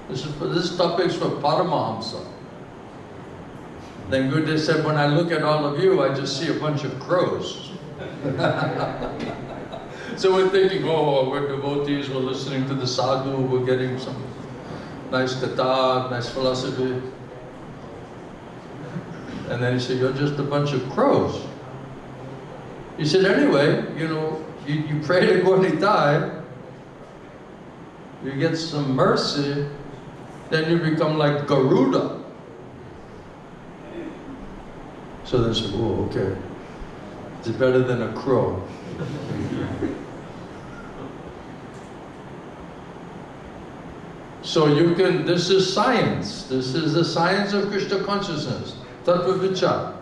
Speaker 1: This topic is for Paramahamsa. Then Gurudev said, when I look at all of you, I just see a bunch of crows. So we're thinking, oh, we're devotees, we're listening to the sadhu, we're getting some nice katha, nice philosophy. And then he said, you're just a bunch of crows. He said, anyway, you know, you pray to Gauritai, you get some mercy, then you become like Garuda. So they said, oh, okay. It's better than a crow. So you can, this is science. This is the science of Krishna consciousness. Tattva vichar.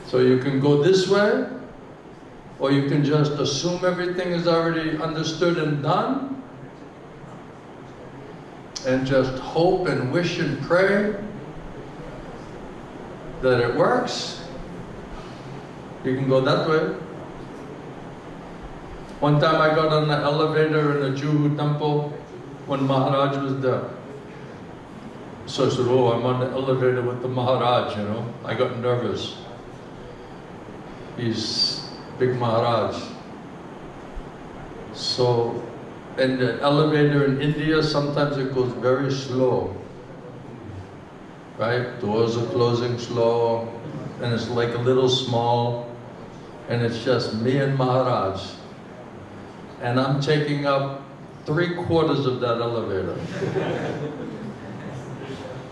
Speaker 1: So you can go this way, or you can just assume everything is already understood and done, and just hope and wish and pray that it works. You can go that way. One time I got on the elevator in a Juhu temple when Maharaja was there. So I said, oh, I'm on the elevator with the Maharaj, you know. I got nervous. He's big Maharaj. So, in the elevator in India, sometimes it goes very slow. Right? Doors are closing slow, and it's like a little small, and it's just me and Maharaj. And I'm taking up 3/4 of that elevator.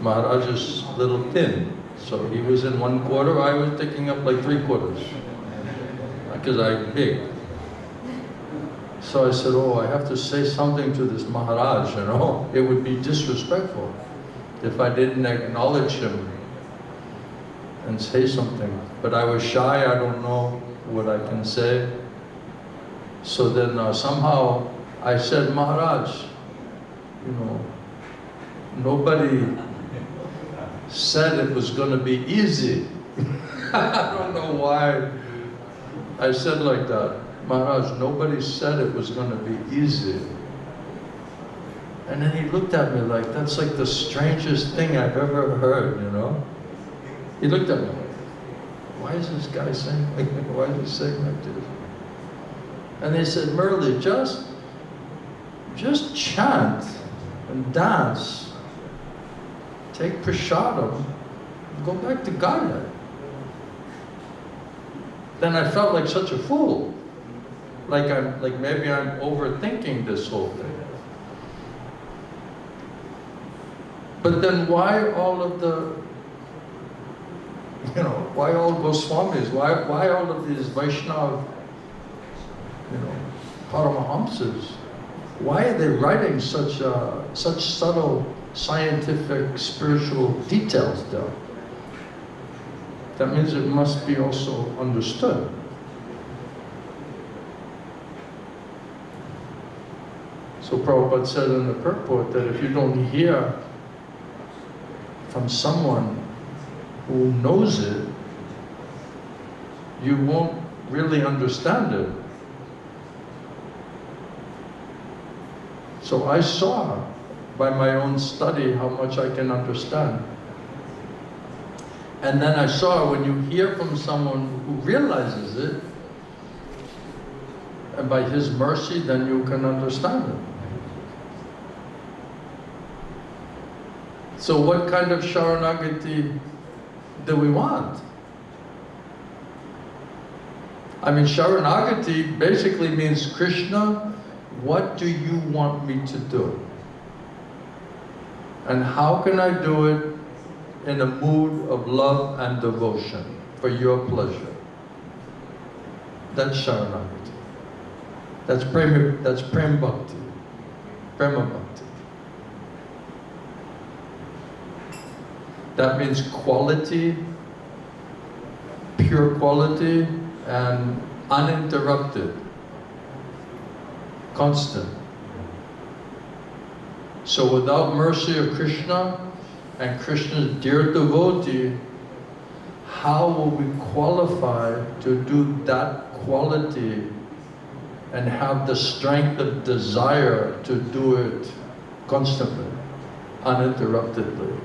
Speaker 1: Maharaj is little thin, so he was in 1/4, I was taking up like 3/4, because I'm big. So I said, oh, I have to say something to this Maharaj, you know. It would be disrespectful if I didn't acknowledge him and say something. But I was shy, I don't know what I can say. So then somehow I said, Maharaj, you know, nobody said it was going to be easy. I don't know why I said like that. Maharaj, nobody said it was going to be easy. And then he looked at me like, that's like the strangest thing I've ever heard, you know. He looked at me like, why is this guy saying like that? Why is he saying like this? And they said, Murali, just chant and dance. Take prasadam, go back to Godhead. Then I felt like such a fool. Like maybe I'm overthinking this whole thing. But then why all of the, you know, why all Goswamis? Why all of these Vaishnava, you know, Paramahamsas? Why are they writing such subtle scientific, spiritual details down? That means it must be also understood. So Prabhupada said in the purport that if you don't hear from someone who knows it, you won't really understand it. So I saw by my own study how much I can understand. And then I saw when you hear from someone who realizes it, and by his mercy, then you can understand it. So what kind of Sharanagati do we want? I mean, Sharanagati basically means, Krishna, what do you want me to do? And how can I do it in a mood of love and devotion for your pleasure? That's Sharanagati. That's Prem Bhakti, Prema Bhakti. That means quality, pure quality, and uninterrupted, constant. So without mercy of Krishna and Krishna's dear devotee, how will we qualify to do that quality and have the strength of desire to do it constantly, uninterruptedly?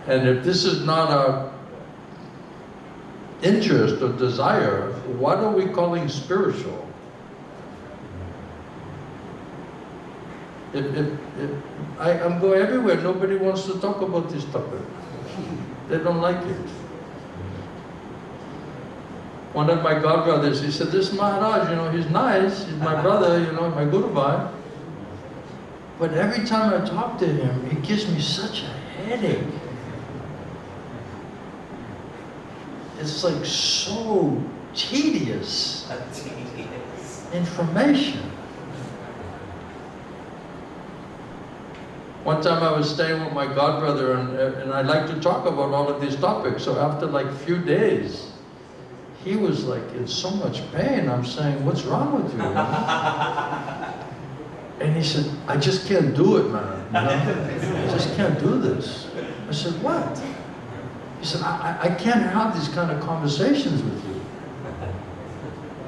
Speaker 1: And if this is not our interest or desire, what are we calling spiritual? I'm going everywhere, nobody wants to talk about this topic. They don't like it. One of my godbrothers, he said, this Maharaj, you know, he's nice, he's my brother, you know, my Guru Bhai. But every time I talk to him, he gives me such a headache. it's like so tedious information. One time I was staying with my godbrother, and I like to talk about all of these topics. So after like a few days, he was like in so much pain. I'm saying, "What's wrong with you?" And he said, "I just can't do it, man. You know? I just can't do this." I said, "What?" He said, I can't have these kind of conversations with you.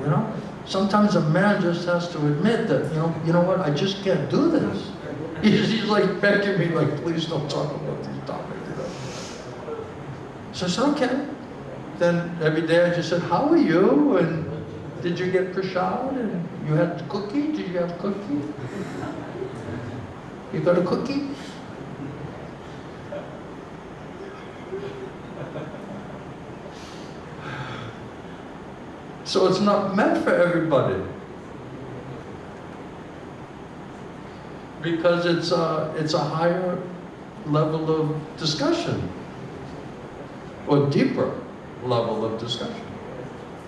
Speaker 1: You know? Sometimes a man just has to admit that, you know what, I just can't do this. He's like begging me, like, please don't talk about these topics. You know? So I said, okay. Then every day I just said, how are you? And did you get prasad? And you had cookie? Did you have cookie? You got a cookie? So it's not meant for everybody. Because it's a higher level of discussion, or deeper level of discussion.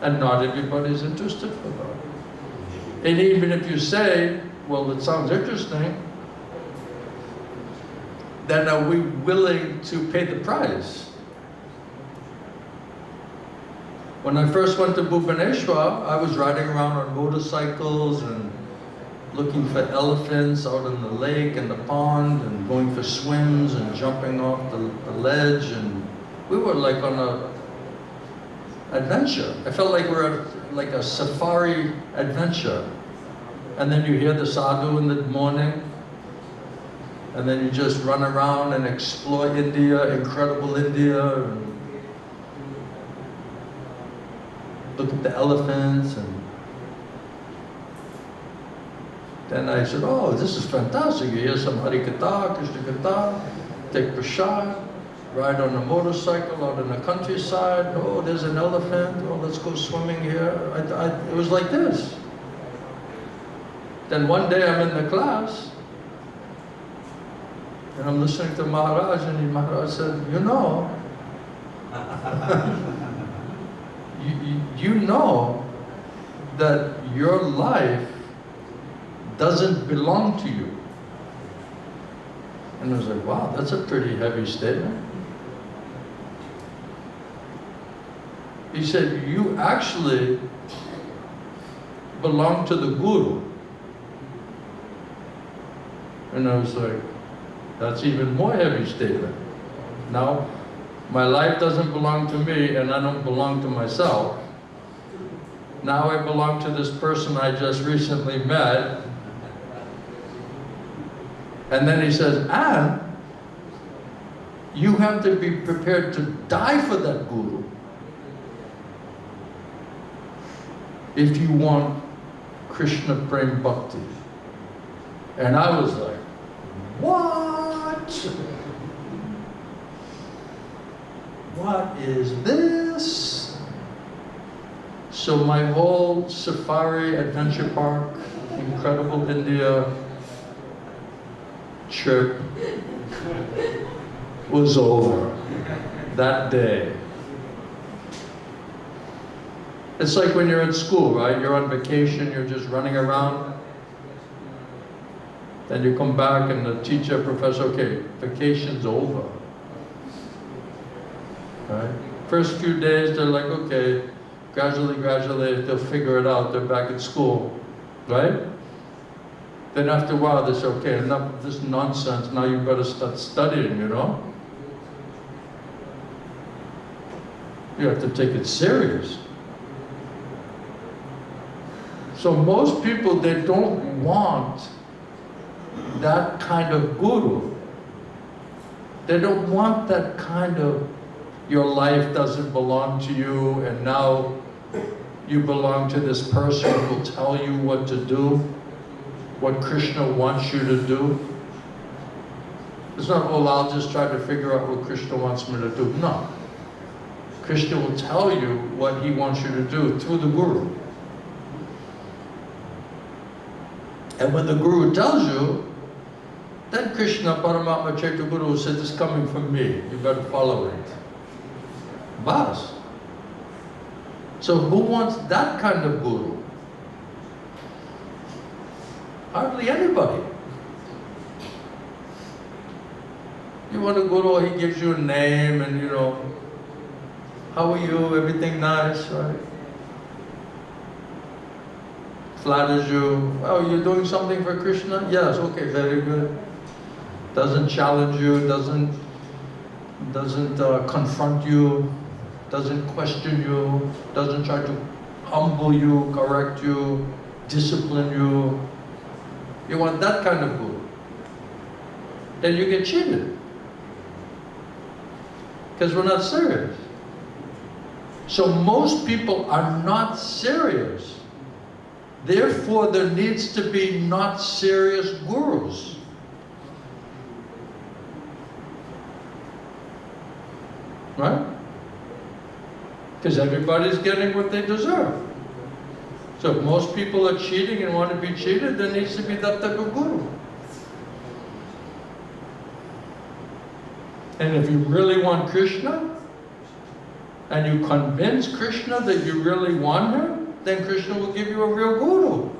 Speaker 1: And not everybody's interested for that. And even if you say, well, it sounds interesting, then are we willing to pay the price? When I first went to Bhubaneswar, I was riding around on motorcycles and looking for elephants out in the lake and the pond, and going for swims and jumping off the ledge, and we were like on a adventure. I felt like we were at like a safari adventure. And then you hear the sadhu in the morning, and then you just run around and explore India, incredible India, and look at the elephants. And then I said, oh, this is fantastic. You hear some Hari-katha Krsna-katha, take prasad, ride on a motorcycle out in the countryside. Oh, there's an elephant. Oh, let's go swimming here. It was like this. Then one day I'm in the class, and I'm listening to Maharaja, and Maharaja said, you know, you know that your life doesn't belong to you. And I was like, wow, that's a pretty heavy statement. He said, you actually belong to the Guru. And I was like, that's even more heavy statement. Now, my life doesn't belong to me, and I don't belong to myself. Now I belong to this person I just recently met. And then he says, and you have to be prepared to die for that Guru if you want Krishna Prem Bhakti. And I was like, what? What is this? So my whole safari adventure park, incredible India trip was over that day. It's like when you're at school, right? You're on vacation, you're just running around. Then you come back and the teacher, professor, okay, vacation's over. Right? First few days, they're like, okay, gradually, they'll figure it out, they're back at school, right? Then after a while, they say, okay, enough of this nonsense, now you better start studying, you know? You have to take it serious. So most people, they don't want that kind of guru. They don't want that kind of, your life doesn't belong to you, and now you belong to this person who will tell you what to do, what Krishna wants you to do. It's not, oh, I'll just try to figure out what Krishna wants me to do. No. Krishna will tell you what he wants you to do through the Guru. And when the Guru tells you, then Krishna, Paramatma Chaitanya Guru said, this is coming from me, you better follow it. Bas. So who wants that kind of guru? Hardly anybody. You want a guru, he gives you a name and how are you, everything nice, right? Flatters you. Oh, you're doing something for Krishna? Yes, okay, very good. Doesn't challenge you, doesn't confront you, doesn't question you, doesn't try to humble you, correct you, discipline you. You want that kind of guru. Then you get cheated. Because we're not serious. So most people are not serious. Therefore, there needs to be not serious gurus. Right? Because everybody's getting what they deserve. So if most people are cheating and want to be cheated, there needs to be that type of guru. And if you really want Krishna, and you convince Krishna that you really want him, then Krishna will give you a real guru.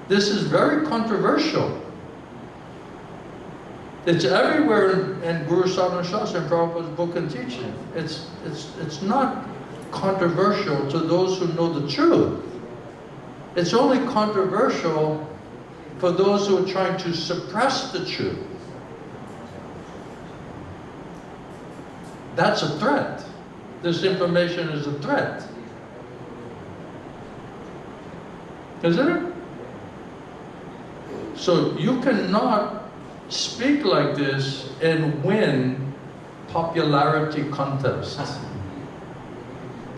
Speaker 1: This is very controversial. It's everywhere in Guru Sadhana Shastra and Prabhupada's book and teaching. It's not controversial to those who know the truth. It's only controversial for those who are trying to suppress the truth. That's a threat. This information is a threat. Isn't it? So you cannot speak like this and win popularity contests.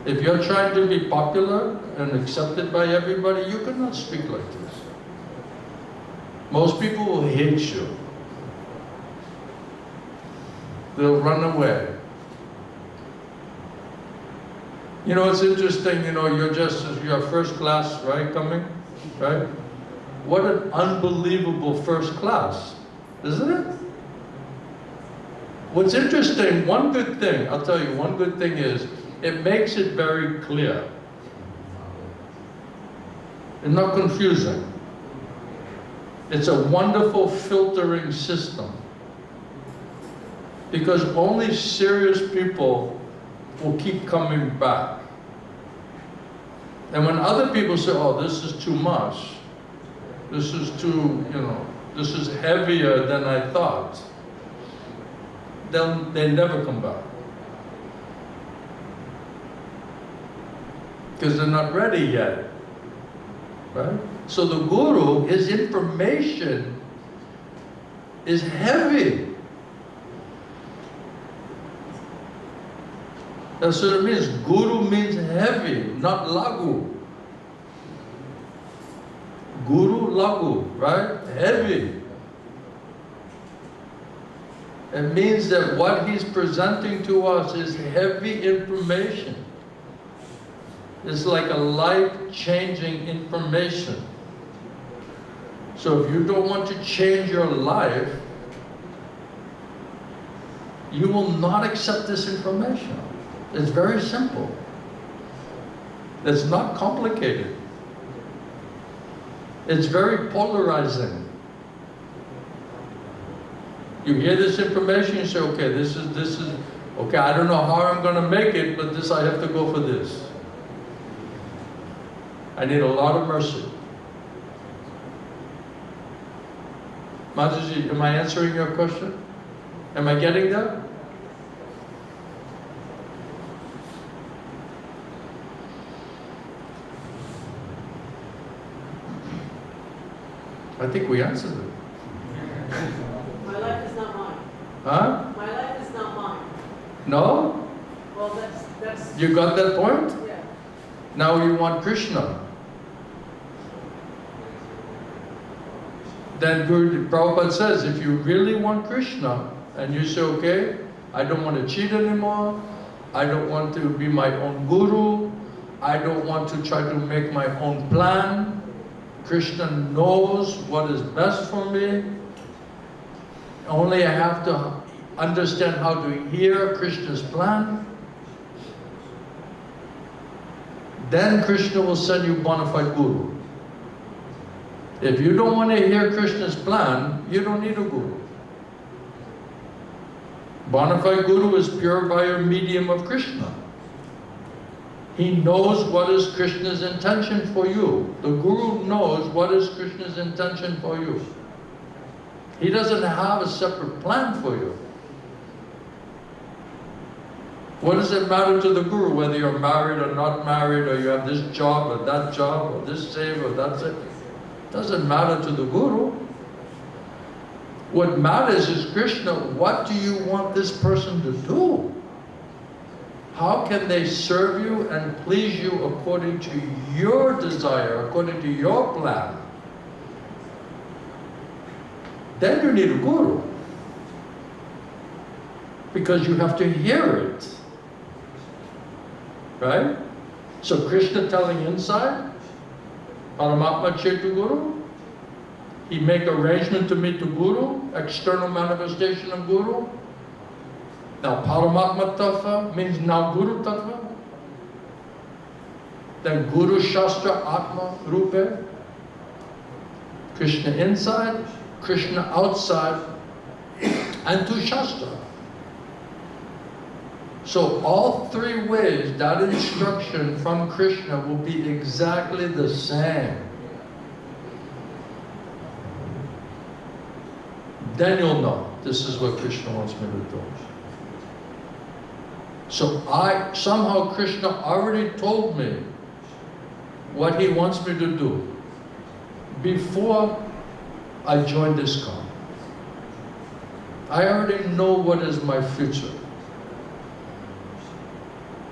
Speaker 1: If you're trying to be popular and accepted by everybody, you cannot speak like this. Most people will hate you. They'll run away. It's interesting, you're first class, right, coming, right? What an unbelievable first class, isn't it? What's interesting, one good thing, I'll tell you, one good thing is, it makes it very clear. It's not confusing. It's a wonderful filtering system. Because only serious people will keep coming back. And when other people say, oh, this is too much, this is too, this is heavier than I thought, then they never come back. Because they're not ready yet, right? So the guru, his information is heavy. That's what it means. Guru means heavy, not lagu. Guru, lagu, right? Heavy. It means that what he's presenting to us is heavy information. It's like a life-changing information. So if you don't want to change your life, you will not accept this information. It's very simple. It's not complicated. It's very polarizing. You hear this information, you say, okay, this is, okay, I don't know how I'm going to make it, but this, I have to go for this. I need a lot of mercy. Mataji, am I answering your question? Am I getting there? I think we answered it.
Speaker 5: My life is not mine.
Speaker 1: Huh?
Speaker 5: My life is not mine.
Speaker 1: No?
Speaker 5: Well, that's...
Speaker 1: You got that point?
Speaker 5: Yeah.
Speaker 1: Now you want Krishna. Then Guru Prabhupada says, if you really want Krishna, and you say, okay, I don't want to cheat anymore, I don't want to be my own guru, I don't want to try to make my own plan, Krishna knows what is best for me, only I have to understand how to hear Krishna's plan, then Krishna will send you bona fide guru. If you don't want to hear Krishna's plan, you don't need a guru. Bona fide guru is pure via medium of Krishna. He knows what is Krishna's intention for you. The guru knows what is Krishna's intention for you. He doesn't have a separate plan for you. What does it matter to the guru whether you're married or not married, or you have this job or that job, or this save or that save? It doesn't matter to the guru. What matters is Krishna, what do you want this person to do? How can they serve you and please you according to your desire, according to your plan? Then you need a guru. Because you have to hear it. Right? So Krishna telling inside, Paramatma Chetu Guru, he make arrangement to meet the Guru, external manifestation of Guru. Now Paramatma Tattva means now Guru Tattva. Then Guru Shastra Atma Rupe. Krishna inside, Krishna outside, and to Shastra. So all three ways, that instruction from Krishna will be exactly the same. Then you'll know, this is what Krishna wants me to do. So somehow Krishna already told me what he wants me to do before I joined this ISKCON. I already know what is my future.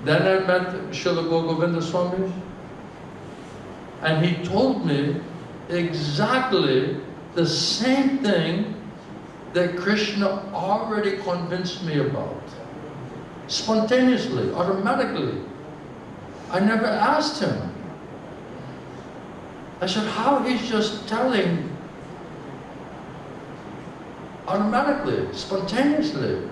Speaker 1: Then I met Srila Govinda Swami, and he told me exactly the same thing that Krishna already convinced me about. Spontaneously, automatically. I never asked him. I said, how he's just telling automatically, spontaneously.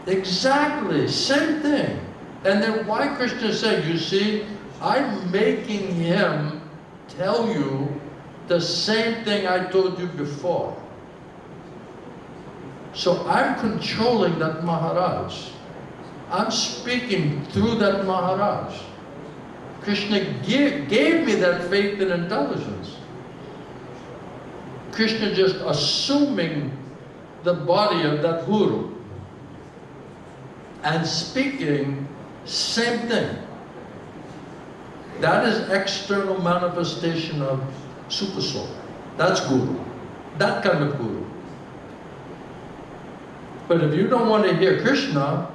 Speaker 1: Exactly, same thing. And then why Krishna said, you see, I'm making him tell you the same thing I told you before. So I'm controlling that Maharaj. I'm speaking through that Maharaj. Krishna gave me that faith and intelligence. Krishna just assuming the body of that Guru and speaking same thing. That is external manifestation of Super Soul. That's Guru. That kind of Guru. But if you don't want to hear Krishna,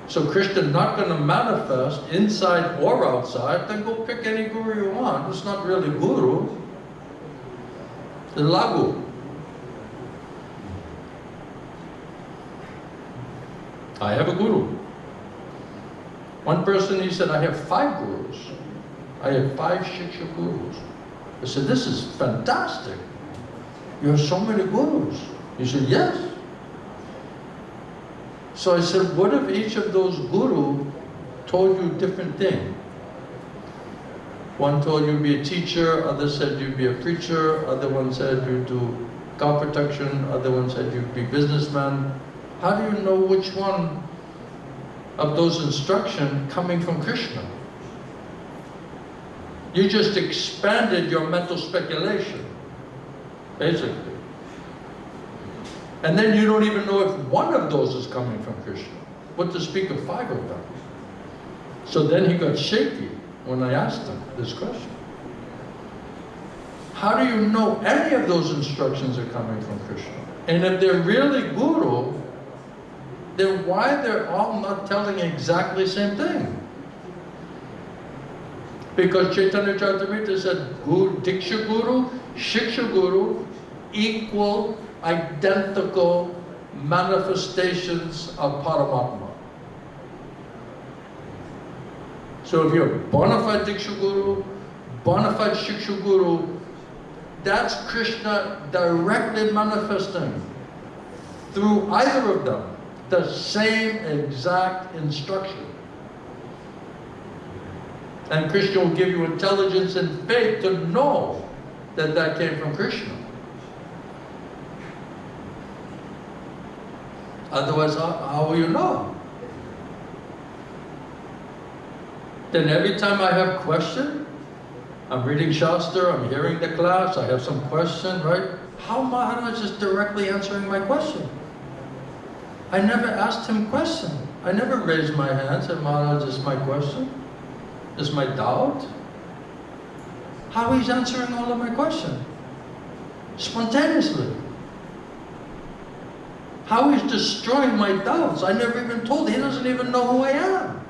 Speaker 1: so Krishna not going to manifest inside or outside, then go pick any Guru you want. It's not really Guru. It's Lagu. I have a Guru. One person, he said, I have 5 Gurus. I have 5 Shiksha Gurus. I said, this is fantastic. You have so many Gurus. He said, yes. So I said, what if each of those Guru told you a different thing? One told you to be a teacher, other said you'd be a preacher, other one said you do cow protection, other one said you'd be businessman. How do you know which one of those instructions coming from Krishna? You just expanded your mental speculation, basically. And then you don't even know if one of those is coming from Krishna. What to speak of 5 of them? So then he got shaky when I asked him this question. How do you know any of those instructions are coming from Krishna? And if they're really Guru, then why they're all not telling exactly the same thing? Because Chaitanya Charitamrita said, Diksha Guru, Shiksha Guru, equal, identical manifestations of Paramatma. So if you're a bona fide Diksha Guru, bona fide Shiksha Guru, that's Krishna directly manifesting through either of them. The same exact instruction. And Krishna will give you intelligence and faith to know that that came from Krishna. Otherwise, how will you know? Then every time I have question, I'm reading Shastra, I'm hearing the class, I have some question, right? How Maharaj is directly answering my question? I never asked him question. I never raised my hand and said, Maharaj, this is my question? This is my doubt? How he's answering all of my questions? Spontaneously. How he's destroying my doubts. I never even told him. He doesn't even know who I am.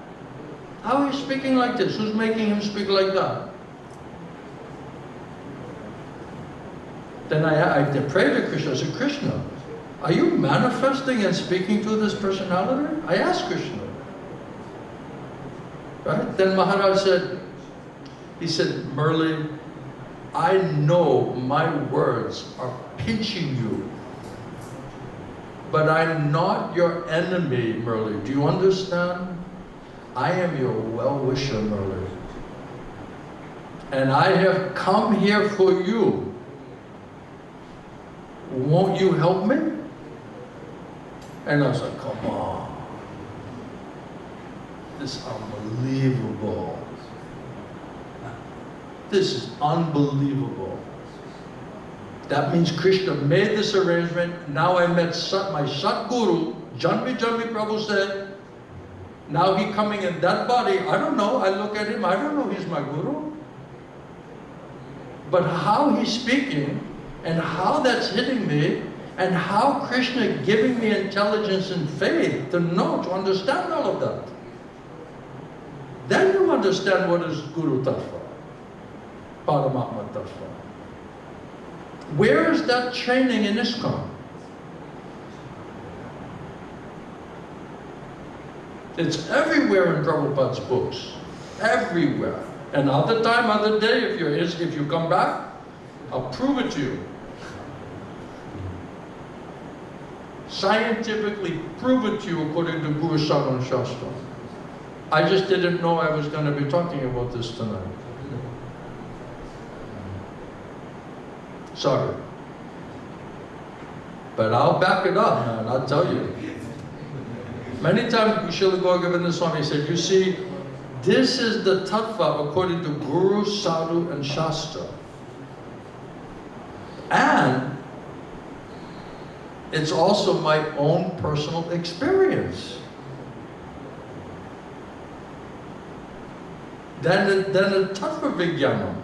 Speaker 1: How he's speaking like this? Who's making him speak like that? Then I pray to Krishna. I said, Krishna, are you manifesting and speaking to this personality? I asked Krishna. Right? Then Maharaj said, he said, Murali, I know my words are pinching you. But I'm not your enemy, Murali. Do you understand? I am your well-wisher, Murali. And I have come here for you. Won't you help me? And I was like, come on. This is unbelievable. This is unbelievable. That means Krishna made this arrangement. Now I met my Satguru, Janmi Prabhu said, now he coming in that body, I don't know, I look at him, I don't know he's my Guru. But how he's speaking, and how that's hitting me, and how Krishna giving me intelligence and faith to know, to understand all of that. Then you understand what is Guru Tattva, Paramatma Tattva. Where is that training in ISKCON? It's everywhere in Prabhupada's books. Everywhere. And other time, other day, if you come back, I'll prove it to you. Scientifically prove it to you according to Guru Sadhana Shastra. I just didn't know I was going to be talking about this tonight. Sorry. But I'll back it up, man, I'll tell you. Many times Srila Gauravananda Swami said, you see, this is the tattva according to Guru, Sadhu and Shastra. And it's also my own personal experience. Then the tattva vijnana.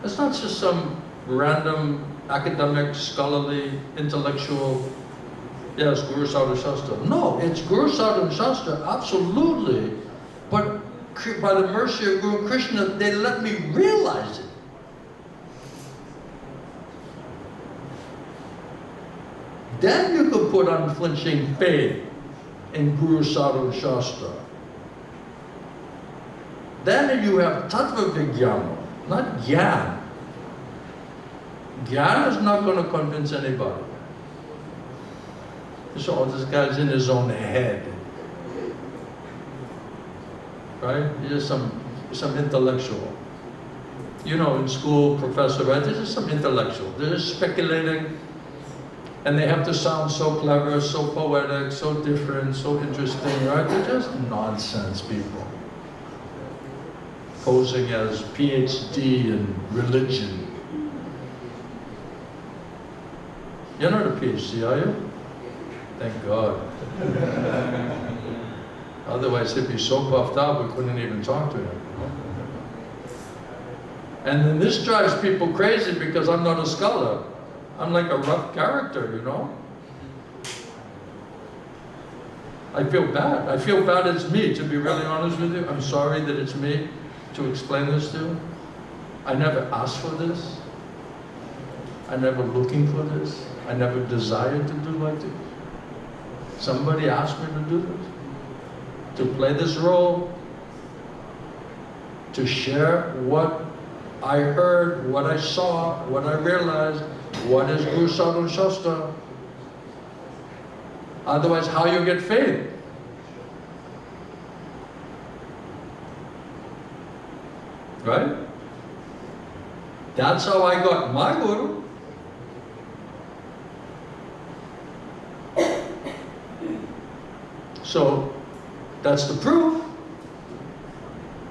Speaker 1: It's not just some random academic, scholarly, intellectual, yes, Guru Sadhu Shastra. No, it's Guru Sadhu Shastra, absolutely. But by the mercy of Guru Krishna, they let me realize it. Then you could put unflinching faith in Guru Sadhu Shastra. Then you have Tattva Vijnana, not Gyan. Gyan is not going to convince anybody. So this guy's in his own head. Right? He's just some intellectual. You know, in school, professor, right? This is some intellectual. They're just speculating. And they have to sound so clever, so poetic, so different, so interesting, right? They're just nonsense people. Posing as PhD in religion. You're not a PhD, are you? Thank God. Otherwise he'd be so puffed up we couldn't even talk to him. And then this drives people crazy because I'm not a scholar. I'm like a rough character, you know? I feel bad. I feel bad it's me, to be really honest with you. I'm sorry that it's me to explain this to you. I never asked for this. I never looking for this. I never desired to do like this. Somebody asked me to do this. To play this role. To share what I heard, what I saw, what I realized. What is Guru Sadhu Shastra? Otherwise, how you get faith? Right? That's how I got my guru. So, that's the proof.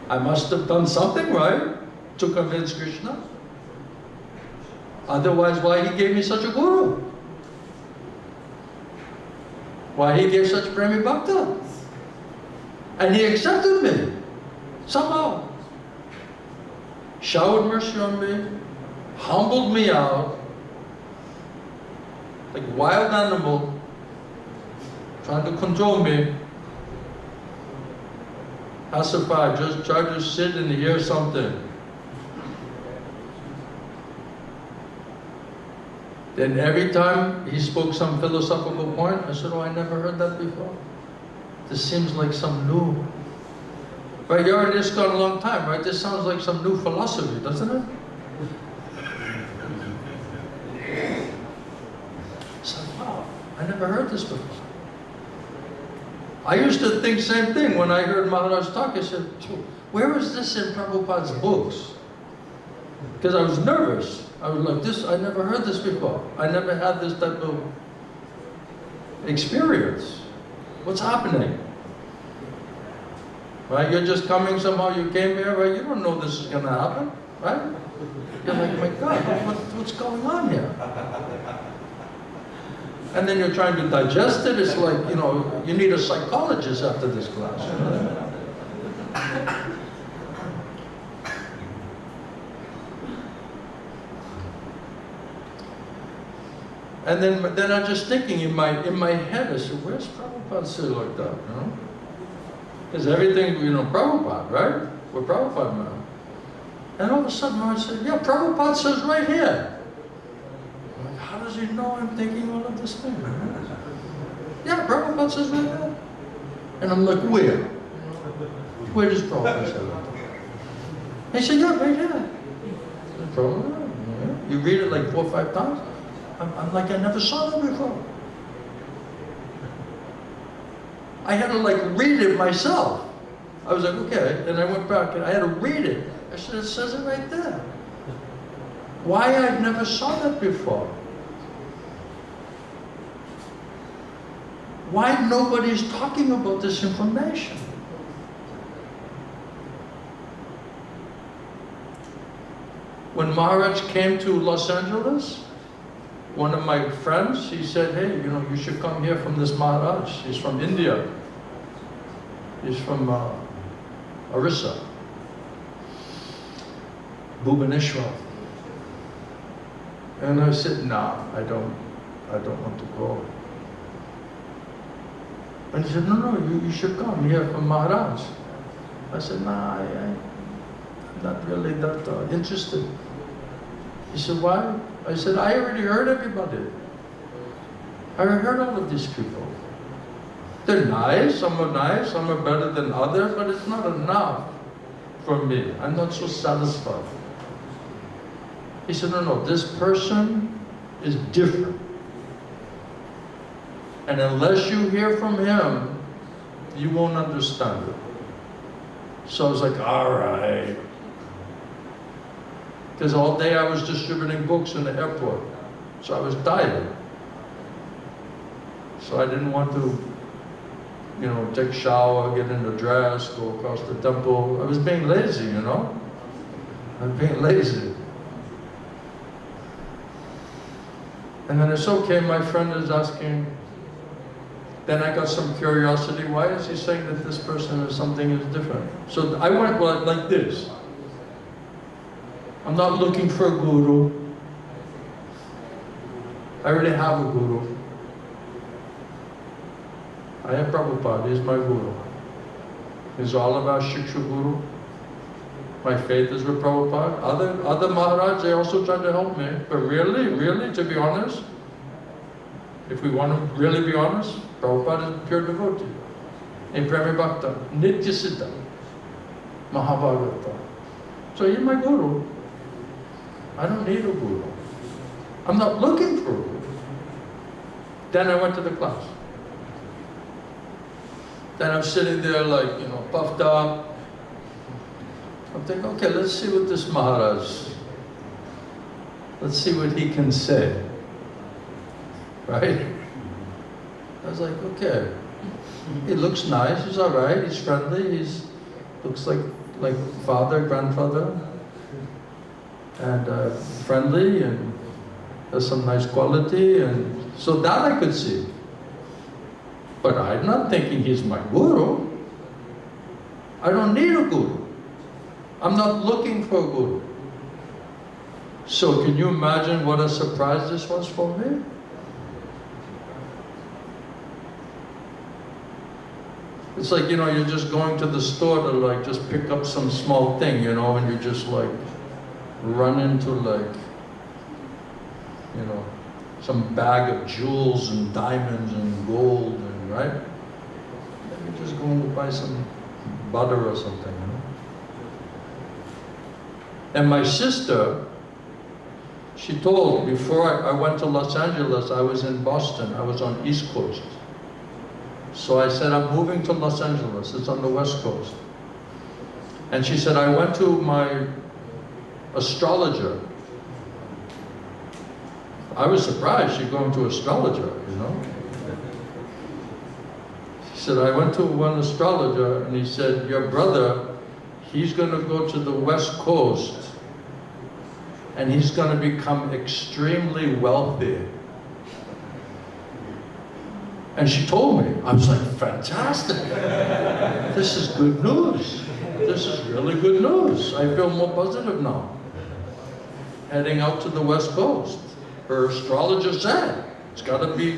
Speaker 1: I must have done something right to convince Krishna. Otherwise, why he gave me such a guru? Why he gave such Premi Bhakta? And he accepted me, somehow. Showered mercy on me, humbled me out, like a wild animal, trying to control me. Pacify, just try to sit and hear something. Then every time he spoke some philosophical point, I said, oh, I never heard that before. This seems like some new. Right, you're in this gone a long time, right? This sounds like some new philosophy, doesn't it? I said, wow, I never heard this before. I used to think same thing when I heard Maharaj talk. I said, where is this in Prabhupada's books? Because I was nervous. I was like, this, I never heard this before. I never had this type of experience. What's happening? Right? You're just coming somehow, you came here, right? You don't know this is going to happen, right? You're like, my God, what's going on here? And then you're trying to digest it. It's like, you know, you need a psychologist after this class. You know? And then I'm just thinking in my head, I said, where's Prabhupada say like that, you know? Because everything, you know, Prabhupada, right? We're Prabhupada now. And all of a sudden I said, yeah, Prabhupada says right here. I'm like, how does he know I'm thinking all of this thing? Yeah, Prabhupada says right there. And I'm like, where? Where does Prabhupada say that? He said, yeah, right here. I said, Prabhupada, yeah. You read it like 4 or 5 times? I'm like, I never saw that before. I had to like read it myself. I was like, okay, and I went back and I had to read it. I said, it says it right there. Why I've never saw that before? Why nobody's talking about this information? When Maharaj came to Los Angeles, one of my friends, he said, hey, you know, you should come here from this Maharaj. He's from India. He's from Orissa, Bhubaneswar. And I said, nah, I don't want to go. And he said, no, you should come here from Maharaj. I said, nah, I'm not really that interested. He said, why? I said, I already heard everybody. I heard all of these people. They're nice, some are better than others, but it's not enough for me. I'm not so satisfied. He said, no, this person is different. And unless you hear from him, you won't understand it. So I was like, all right. Because all day I was distributing books in the airport. So I was tired. So I didn't want to, you know, take a shower, get in the dress, go across the temple. I was being lazy, you know? I was being lazy. And then it's okay, my friend is asking. Then I got some curiosity. Why is he saying that this person is something is different? So I went like this. I'm not looking for a guru. I already have a guru. I have Prabhupada, he's my guru. It's all about Shiksha Guru. My faith is with Prabhupada. Other Maharaj, they also try to help me. But really, to be honest, if we want to really be honest, Prabhupada is pure devotee. In Premi Bhakta, Nitya Siddha, Mahabharata. So he's my guru. I don't need a guru. I'm not looking for a guru. Then I went to the class. Then I'm sitting there like, you know, puffed up. I'm thinking, okay, let's see what this Maharaj, let's see what he can say. Right? I was like, okay, he looks nice, he's all right, he's friendly, he's looks like father, grandfather, and friendly, and has some nice quality, and so that I could see. But I'm not thinking he's my guru. I don't need a guru. I'm not looking for a guru. So can you imagine what a surprise this was for me? It's like, you know, you're just going to the store to like just pick up some small thing, you know, and you just like run into like, you know, some bag of jewels and diamonds and gold and right? Then you're just going to buy some butter or something, you know. And my sister, she told, before I went to Los Angeles, I was in Boston, I was on East Coast. So I said, I'm moving to Los Angeles, it's on the West Coast. And she said, I went to my astrologer. I was surprised she's going to astrologer, you know. She said, I went to one astrologer and he said, your brother, he's going to go to the West Coast and he's going to become extremely wealthy. And she told me, I was like, fantastic. This is good news. This is really good news. I feel more positive now. Heading out to the West Coast. Her astrologer said, it's gotta be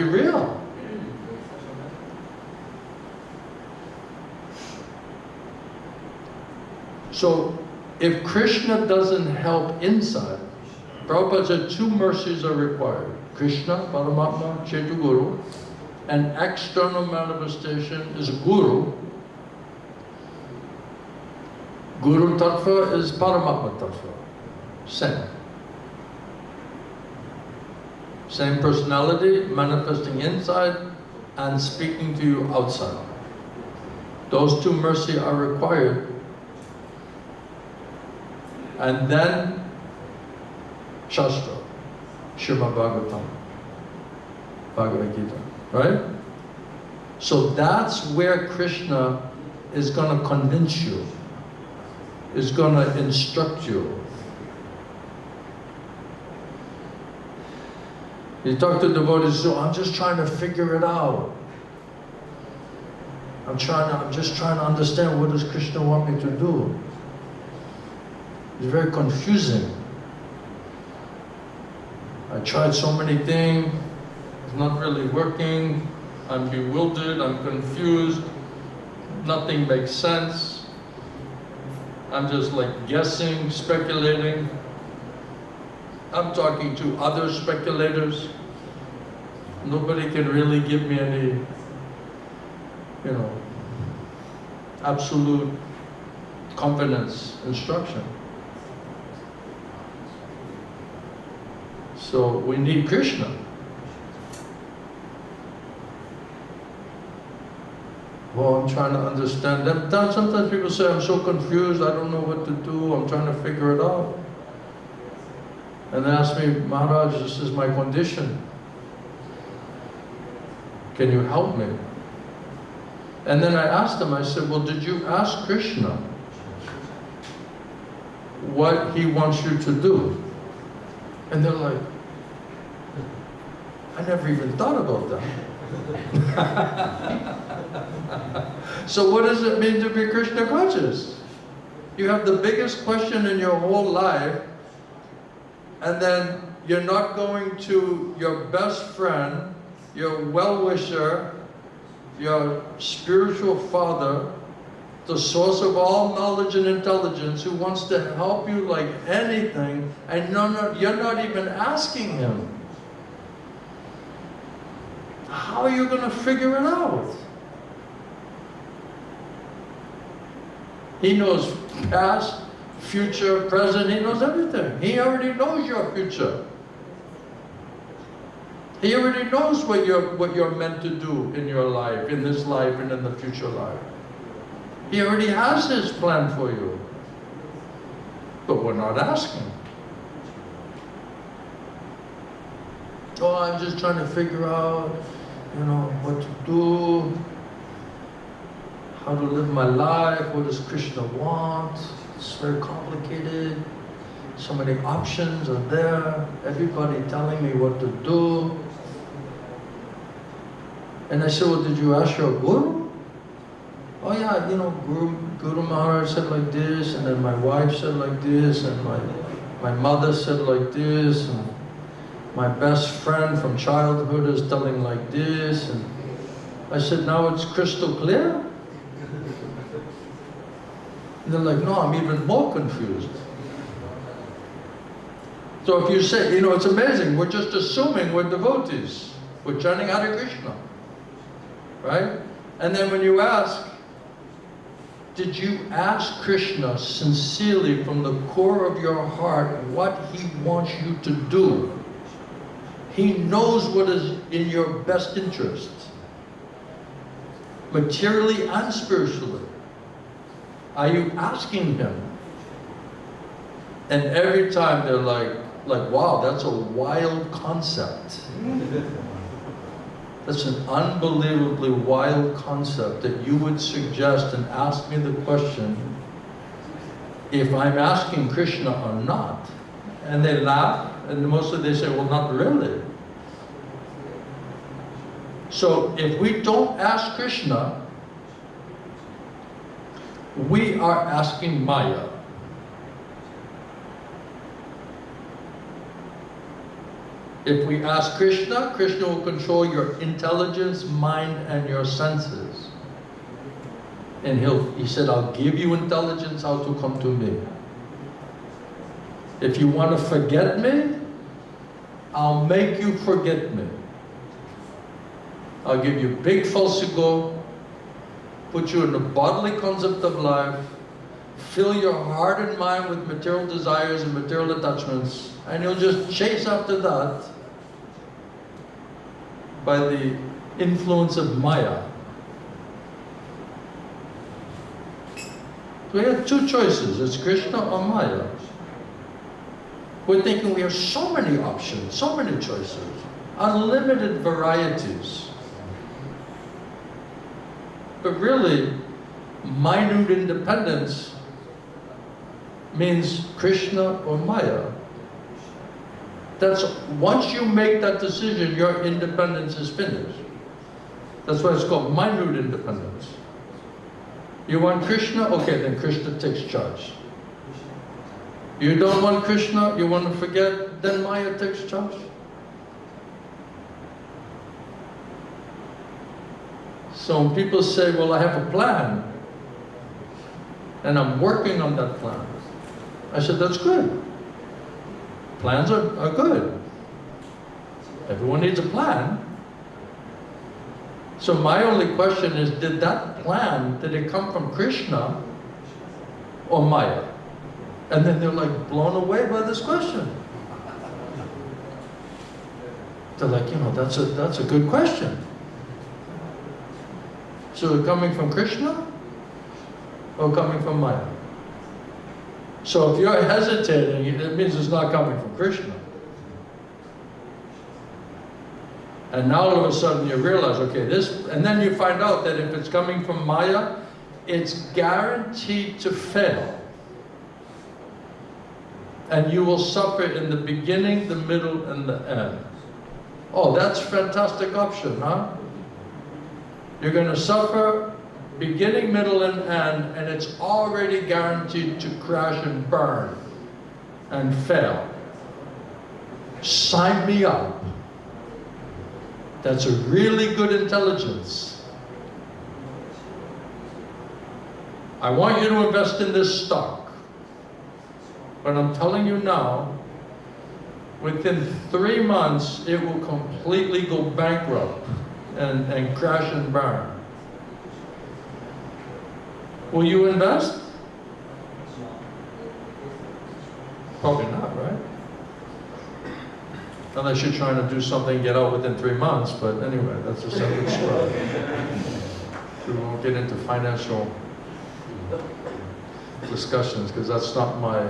Speaker 1: real. So, if Krishna doesn't help inside, Prabhupada said 2 mercies are required. Krishna, Paramatma, Chetu Guru, and external manifestation is Guru. Guru Tattva is Paramatma Tattva. Same. Same personality, manifesting inside and speaking to you outside. Those 2 mercy are required. And then Shastra. Srimad Bhagavatam, Bhagavad Gita, right? So that's where Krishna is going to convince you, is going to instruct you. You talk to devotees, so I'm just trying to figure it out. I'm just trying to understand, what does Krishna want me to do? It's very confusing. I tried so many things, it's not really working, I'm bewildered, I'm confused, nothing makes sense. I'm just like guessing, speculating. I'm talking to other speculators. Nobody can really give me any, you know, absolute confidence instruction. So we need Krishna. Well, I'm trying to understand them. Sometimes people say, I'm so confused, I don't know what to do, I'm trying to figure it out. And they ask me, Maharaj, this is my condition. Can you help me? And then I asked them, I said, well, did you ask Krishna what he wants you to do? And they're like, I never even thought about that. So what does it mean to be Krishna conscious? You have the biggest question in your whole life, and then you're not going to your best friend, your well-wisher, your spiritual father, the source of all knowledge and intelligence, who wants to help you like anything, and you're not even asking him. How are you going to figure it out? He knows past, future, present, he knows everything. He already knows your future. He already knows what you're meant to do in your life, in this life and in the future life. He already has His plan for you. But we're not asking. Oh, I'm just trying to figure out, what to do, how to live my life, what does Krishna want? It's very complicated. So many options are there. Everybody telling me what to do. And I said, well, did you ask your guru? Oh yeah, Guru Maharaja said like this, and then my wife said like this, and my mother said like this, and my best friend from childhood is telling like this. And I said, now it's crystal clear? And they're like, no, I'm even more confused. So if you say, it's amazing, we're just assuming we're devotees. We're chanting Hare Krishna. Right? And then when you ask, did you ask Krishna sincerely from the core of your heart what He wants you to do? He knows what is in your best interest, materially and spiritually. Are you asking Him? And every time they're like, wow, that's a wild concept. That's an unbelievably wild concept that you would suggest and ask me the question if I'm asking Krishna or not. And they laugh, and mostly they say, well, not really. So if we don't ask Krishna, we are asking Maya. If we ask Krishna, Krishna will control your intelligence, mind, and your senses. And He said, I'll give you intelligence how to come to me. If you want to forget me, I'll make you forget me. I'll give you big falsigo, put you in the bodily concept of life, fill your heart and mind with material desires and material attachments, and you'll just chase after that by the influence of Maya. So we have two choices, it's Krishna or Maya. We're thinking we have so many options, so many choices, unlimited varieties. But really, minute independence means Krishna or Maya. That's, once you make that decision, your independence is finished. That's why it's called minute independence. You want Krishna? Okay, then Krishna takes charge. You don't want Krishna, you want to forget, then Maya takes charge. So when people say, well, I have a plan, and I'm working on that plan, I said, that's good. Plans are good. Everyone needs a plan. So my only question is, did that plan, did it come from Krishna or Maya? And then they're like blown away by this question. They're like, that's a good question. So coming from Krishna or coming from Maya? So if you're hesitating, it means it's not coming from Krishna. And now all of a sudden you realize, okay, and then you find out that if it's coming from Maya, it's guaranteed to fail. And you will suffer in the beginning, the middle, and the end. Oh, that's a fantastic option, huh? You're going to suffer beginning, middle, and end, and it's already guaranteed to crash and burn and fail. Sign me up. That's a really good intelligence. I want you to invest in this stock. But I'm telling you now, within 3 months, it will completely go bankrupt and crash and burn. Will you invest? Probably not, right? Unless you're trying to do something, get out within 3 months, but anyway, that's a separate story. We won't get into financial discussions because that's not my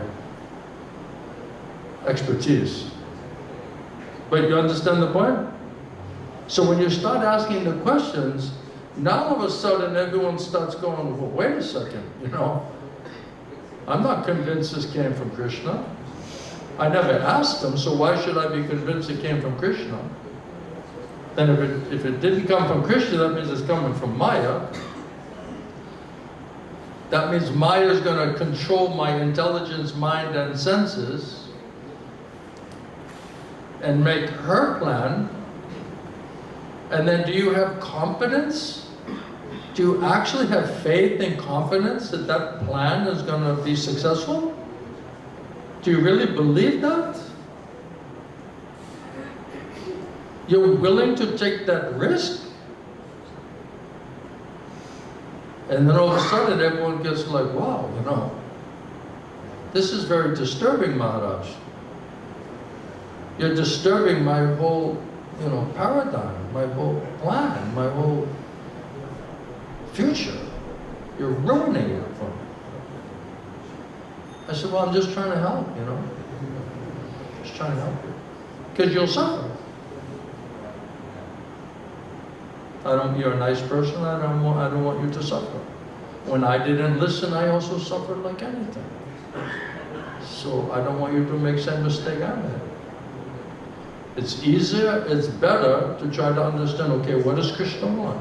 Speaker 1: expertise. But you understand the point? So when you start asking the questions, now all of a sudden everyone starts going, well, wait a second, you know, I'm not convinced this came from Krishna. I never asked him, so why should I be convinced it came from Krishna? Then if it didn't come from Krishna, that means it's coming from Maya. That means Maya is going to control my intelligence, mind, and senses and make her plan. And then do you have confidence? Do you actually have faith and confidence that that plan is going to be successful? Do you really believe that? You're willing to take that risk? And then all of a sudden everyone gets like, wow, you know, this is very disturbing, Maharaj. You're disturbing my whole, you know, paradigm, my whole plan, my whole future. You're ruining it for me. I said, well, I'm just trying to help, you know. Just trying to help you. Because you'll suffer. You're a nice person, I don't want you to suffer. When I didn't listen, I also suffered like anything. So I don't want you to make the same mistake I made. It's easier, it's better to try to understand, okay, what does Krishna want?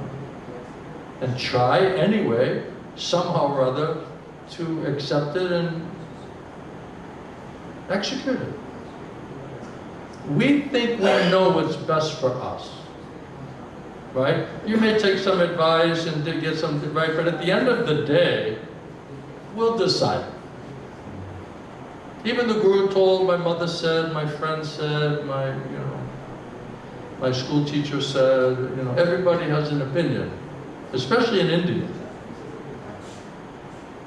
Speaker 1: And try anyway, somehow or other, to accept it and execute it. We think we know what's best for us. Right? You may take some advice and get some advice, but at the end of the day, we'll decide. Even the Guru told, my mother said, my friend said, my school teacher said, you know, everybody has an opinion, especially in India.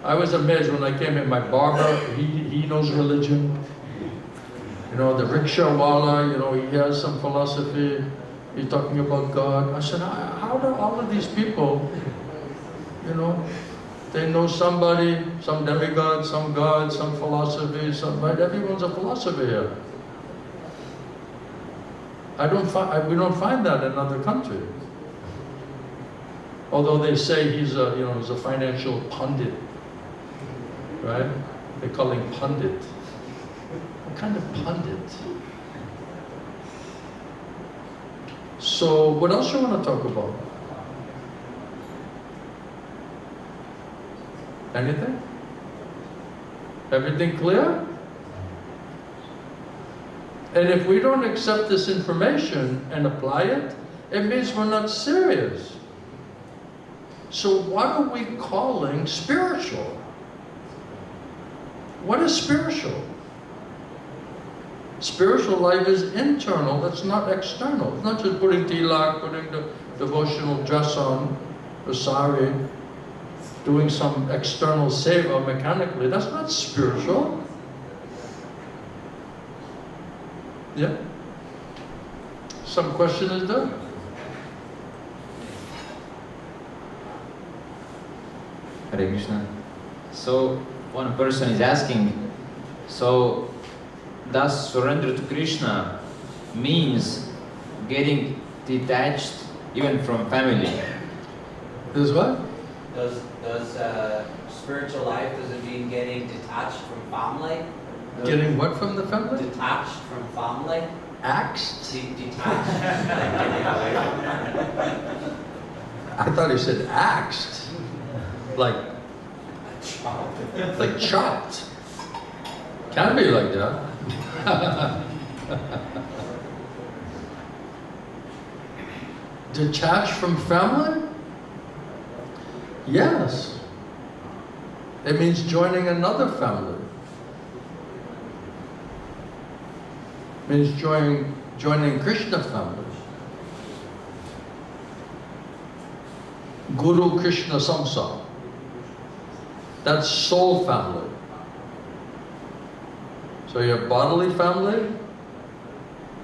Speaker 1: I was amazed when I came in, my barber, he knows religion. You know, the rickshawala, you know, he has some philosophy. He's talking about God. I said, how do all of these people, you know, they know somebody, some demigod, some God, some philosophy, right? Everyone's a philosopher here. We don't find that in other countries. Although they say he's a financial pundit, right? They call him pundit. What kind of pundit? So, what else you want to talk about? Anything? Everything clear? And if we don't accept this information and apply it, it means we're not serious. So what are we calling spiritual? What is spiritual? Spiritual life is internal, that's not external. It's not just putting tilak, putting the devotional dress on, the sari, doing some external seva mechanically. That's not spiritual. Yeah? Some question is there?
Speaker 3: Hare Krishna. So, one person is asking, so does surrender to Krishna means getting detached even from family?
Speaker 1: Is what?
Speaker 4: Does spiritual life, does it mean getting detached from family?
Speaker 1: Getting what from the family?
Speaker 4: Detached from family?
Speaker 1: Axed?
Speaker 4: Detached.
Speaker 1: I thought he said axed. Like chopped. Can't be like that. Detached from family? Yes. It means joining another family. It means joining Krishna family. Guru Krishna Samsara. That's soul family. So you have bodily family,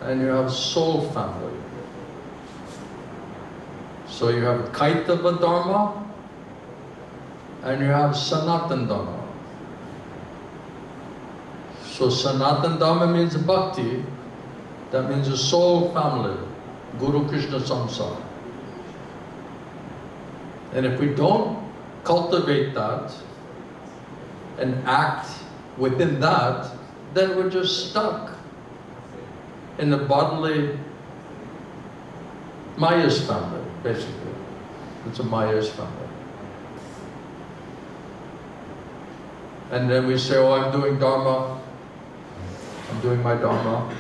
Speaker 1: and you have soul family. So you have Kaitava Dharma and you have Sanatan Dharma. So Sanatan Dharma means bhakti, that means a soul family, Guru Krishna Samsara. And if we don't cultivate that and act within that, then we're just stuck in the bodily Maya's family, basically. It's a Maya's family. And then we say, oh, I'm doing Dharma. I'm doing my Dharma.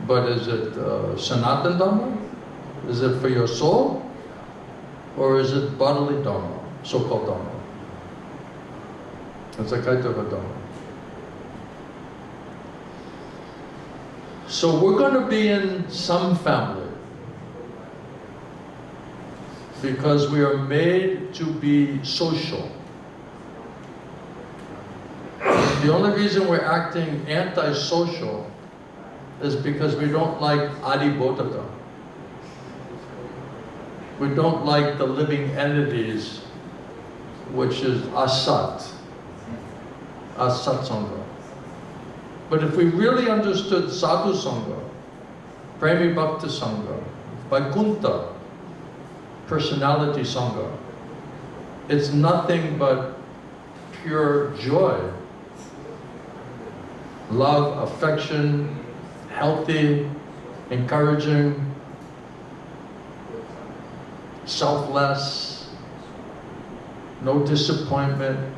Speaker 1: But is it Sanatan Dharma? Is it for your soul? Or is it bodily Dharma, so-called Dharma? It's a Kaitava Dharma. So we're going to be in some family because we are made to be social. The only reason we're acting anti-social is because we don't like adibodhata. We don't like the living entities, which is asat, asat sangha. But if we really understood sadhu sangha, premi bhakta sangha, vaikuntha, personality sangha, it's nothing but pure joy, love, affection, healthy, encouraging, selfless, no disappointment,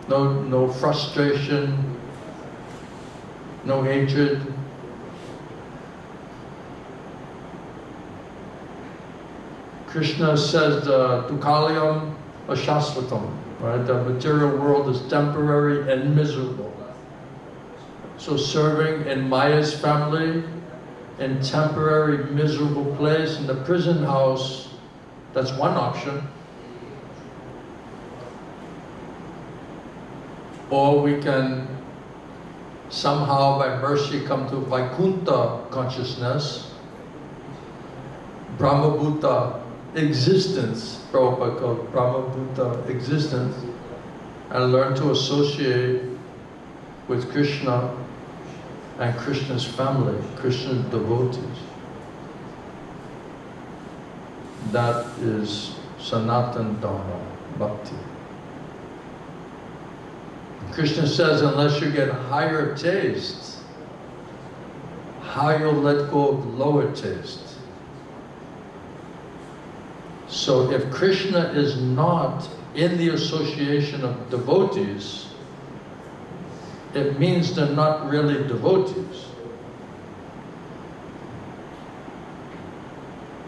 Speaker 1: no frustration, no hatred. Krishna says, Dukkhalayam ashashvatam, right? The material world is temporary and miserable. So serving in Maya's family, in temporary miserable place, in the prison house, that's one option. Or we can somehow by mercy come to Vaikuntha consciousness, Brahmabhuta existence, Prabhupada called Brahmabhuta existence, and learn to associate with Krishna and Krishna's family, Krishna's devotees. That is Sanatan Dharma, Bhakti. Krishna says, unless you get higher taste, how you'll let go of lower taste. So if Krishna is not in the association of devotees, it means they're not really devotees.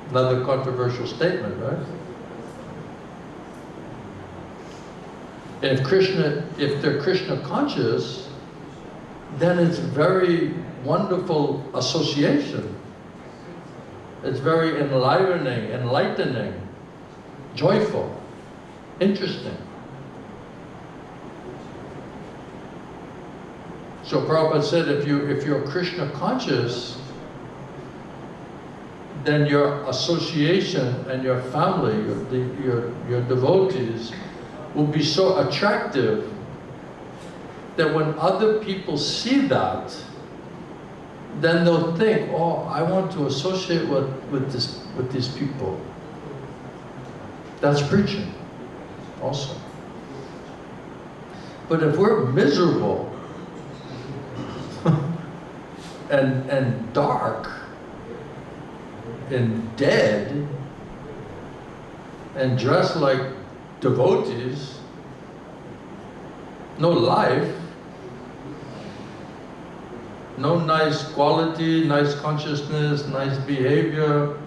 Speaker 1: Another controversial statement, right? And if they're Krishna conscious, then it's very wonderful association. It's very enlightening, joyful, interesting. So Prabhupada said, if you're Krishna conscious, then your association and your family, your devotees, will be so attractive that when other people see that, then they'll think, oh, I want to associate with these people. That's preaching also. But if we're miserable and dark and dead and dressed like devotees, no life, no nice quality, nice consciousness, nice behavior,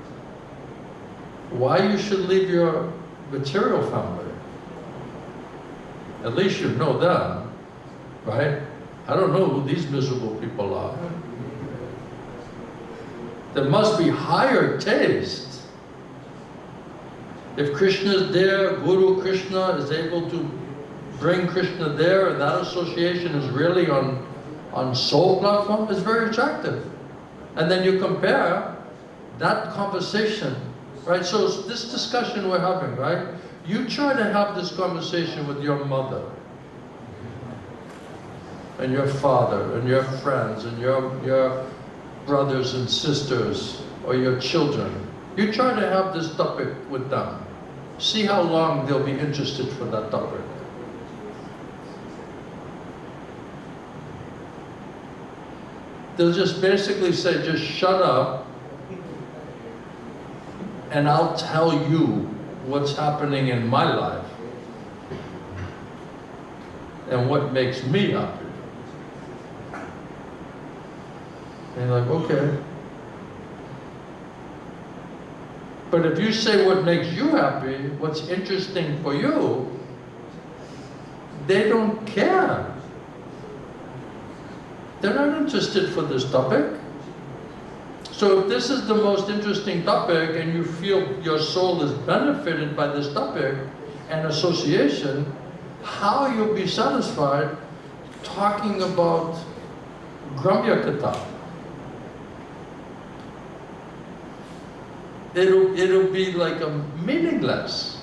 Speaker 1: why you should leave your material family? At least you know them, right? I don't know who these miserable people are. There must be higher taste. If Krishna is there, Guru Krishna is able to bring Krishna there, and that association is really on soul platform, is very attractive. And then you compare that conversation, right? So this discussion we're having, right? You try to have this conversation with your mother, and your father, and your friends, and your brothers and sisters, or your children. You try to have this topic with them. See how long they'll be interested for that topic. They'll just basically say, just shut up, and I'll tell you what's happening in my life, and what makes me happy. And you're like, okay. But if you say what makes you happy, what's interesting for you, they don't care. They're not interested for this topic. So if this is the most interesting topic and you feel your soul is benefited by this topic and association, how you'll be satisfied talking about Hari-katha? It'll be like a meaningless,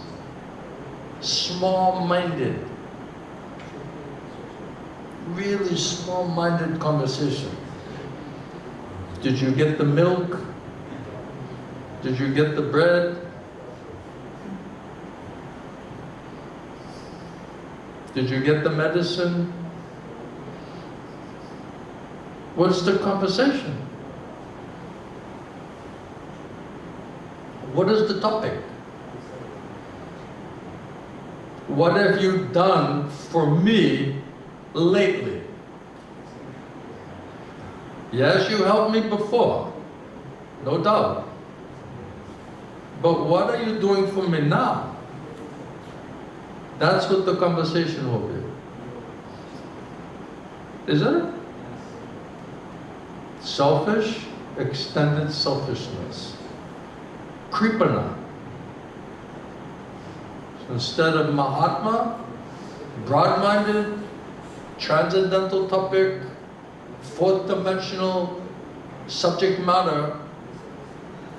Speaker 1: small-minded, really small-minded conversation. Did you get the milk? Did you get the bread? Did you get the medicine? What's the conversation? What is the topic? What have you done for me lately? Yes, you helped me before, no doubt. But what are you doing for me now? That's what the conversation will be. Isn't it? Selfish, extended selfishness. Kripana. So instead of Mahatma, broad-minded, transcendental topic, fourth dimensional subject matter,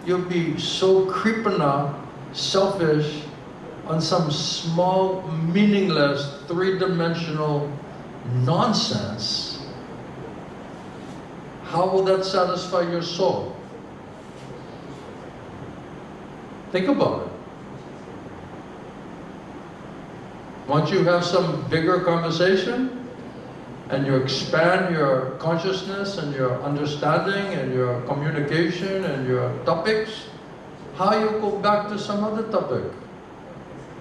Speaker 1: you'll be so kripana, selfish, on some small, meaningless, three-dimensional nonsense. How will that satisfy your soul? Think about it. Once you have some bigger conversation, and you expand your consciousness and your understanding and your communication and your topics, how you go back to some other topic?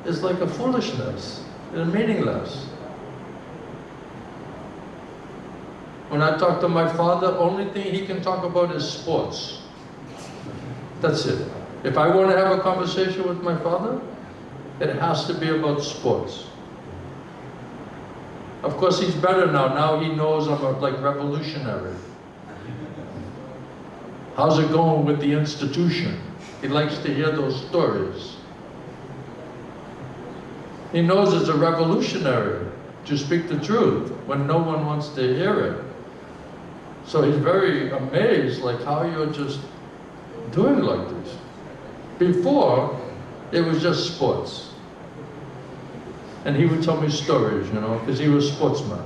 Speaker 1: It's like a foolishness. It's meaningless. When I talk to my father, only thing he can talk about is sports. That's it. If I want to have a conversation with my father, it has to be about sports. Of course, he's better now. Now he knows I'm like revolutionary. How's it going with the institution? He likes to hear those stories. He knows it's a revolutionary to speak the truth when no one wants to hear it. So he's very amazed, like how you're just doing like this. Before, it was just sports. And he would tell me stories, you know, because he was a sportsman.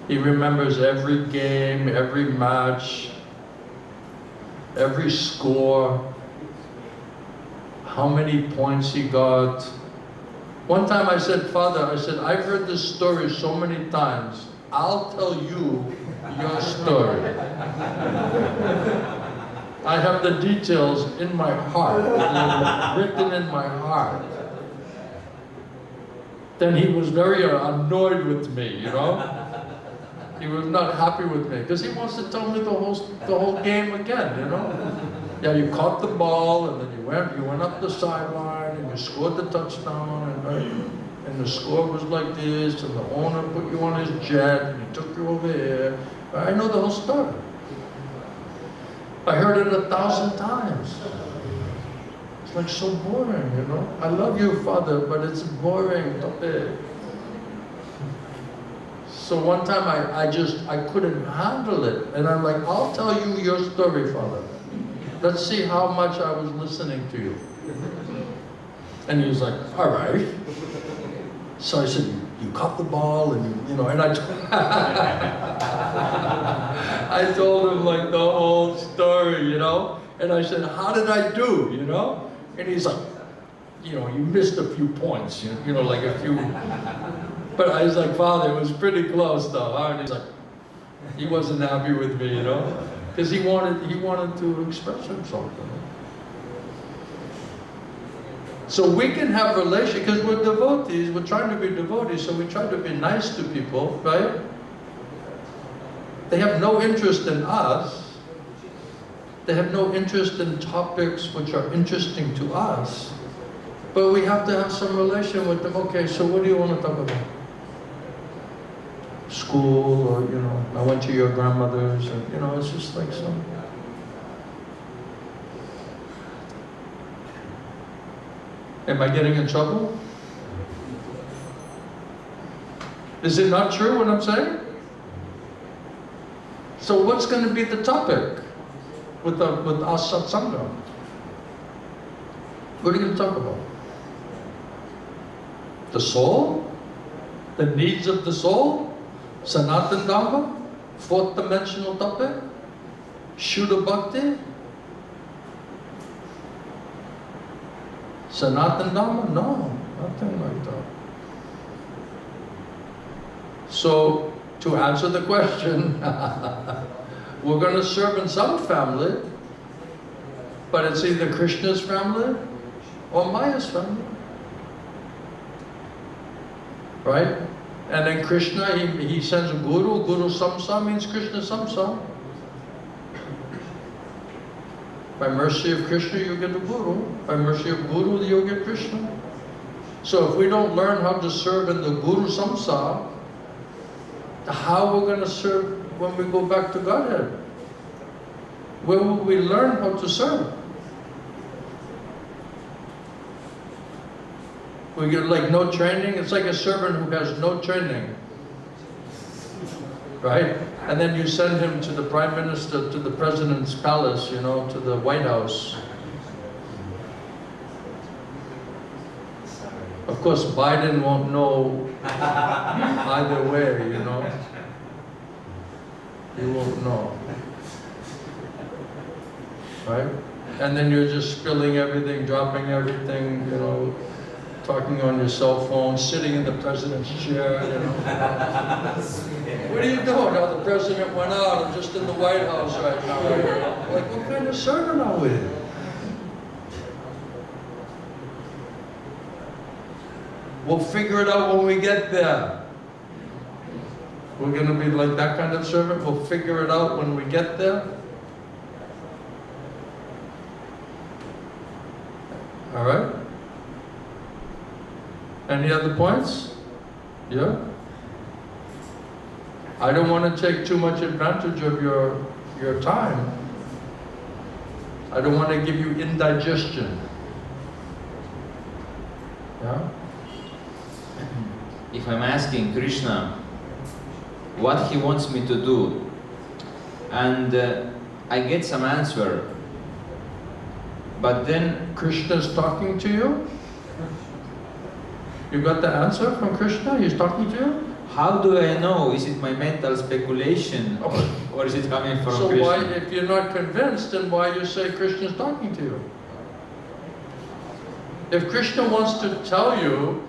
Speaker 1: He remembers every game, every match, every score, how many points he got. One time I said, Father, I said, I've heard this story so many times, I'll tell you your story. I have the details in my heart, written in my heart. Then he was very annoyed with me, you know? He was not happy with me, because he wants to tell me the whole game again, you know? Yeah, you caught the ball, and then you went up the sideline, and you scored the touchdown, and the score was like this, and the owner put you on his jet, and he took you over here. I know the whole story. I heard it 1,000 times. It's like so boring, you know? I love you, Father, but it's boring topic. So one time I couldn't handle it. And I'm like, I'll tell you your story, Father. Let's see how much I was listening to you. And he was like, all right. So I said, you caught the ball, and and I told him like the whole story, and I said, how did I do, And he's like, you missed a few points, like a few. But I was like, Father, it was pretty close though. And he's like, he wasn't happy with me, because he wanted to express himself. So we can have relations, because we're devotees, we're trying to be devotees, so we try to be nice to people, right? They have no interest in us. They have no interest in topics which are interesting to us. But we have to have some relation with them. Okay, so what do you want to talk about? School, or, I went to your grandmother's, or, it's just like some. Am I getting in trouble? Is it not true what I'm saying? So what's going to be the topic with our satsanga? What are you going to talk about? The soul? The needs of the soul? Sanatana Dharma? Fourth dimensional topic? Shuddha Bhakti? Sanatana Dharma? No, nothing like that. So, to answer the question, we're going to serve in some family, but it's either Krishna's family or Maya's family. Right? And then Krishna, he sends a guru. Guru Samsa means Krishna Samsa. By mercy of Krishna, you get a guru. By mercy of guru, you get Krishna. So if we don't learn how to serve in the guru samsa, how we're going to serve when we go back to Godhead? Where will we learn how to serve? We get like no training. It's like a servant who has no training. Right? And then you send him to the Prime Minister, to the President's palace, to the White House. Of course, Biden won't know either way, He won't know. Right? And then you're just spilling everything, dropping everything, talking on your cell phone, sitting in the president's chair, What are you doing? Oh, the president went out. I'm just in the White House right now. Like, what kind of servant are we? We'll figure it out when we get there. We're going to be like that kind of servant. We'll figure it out when we get there. All right? Any other points? Yeah? I don't want to take too much advantage of your time. I don't want to give you indigestion. Yeah?
Speaker 3: If I'm asking Krishna what he wants me to do, and I get some answer, but then
Speaker 1: Krishna's talking to you? You got the answer from Krishna? He's talking to you?
Speaker 3: how do I know? Is it my mental speculation, or is it coming from
Speaker 1: So
Speaker 3: Krishna?
Speaker 1: why, if you're not convinced, then why you say Krishna's talking to you? If Krishna wants to tell you,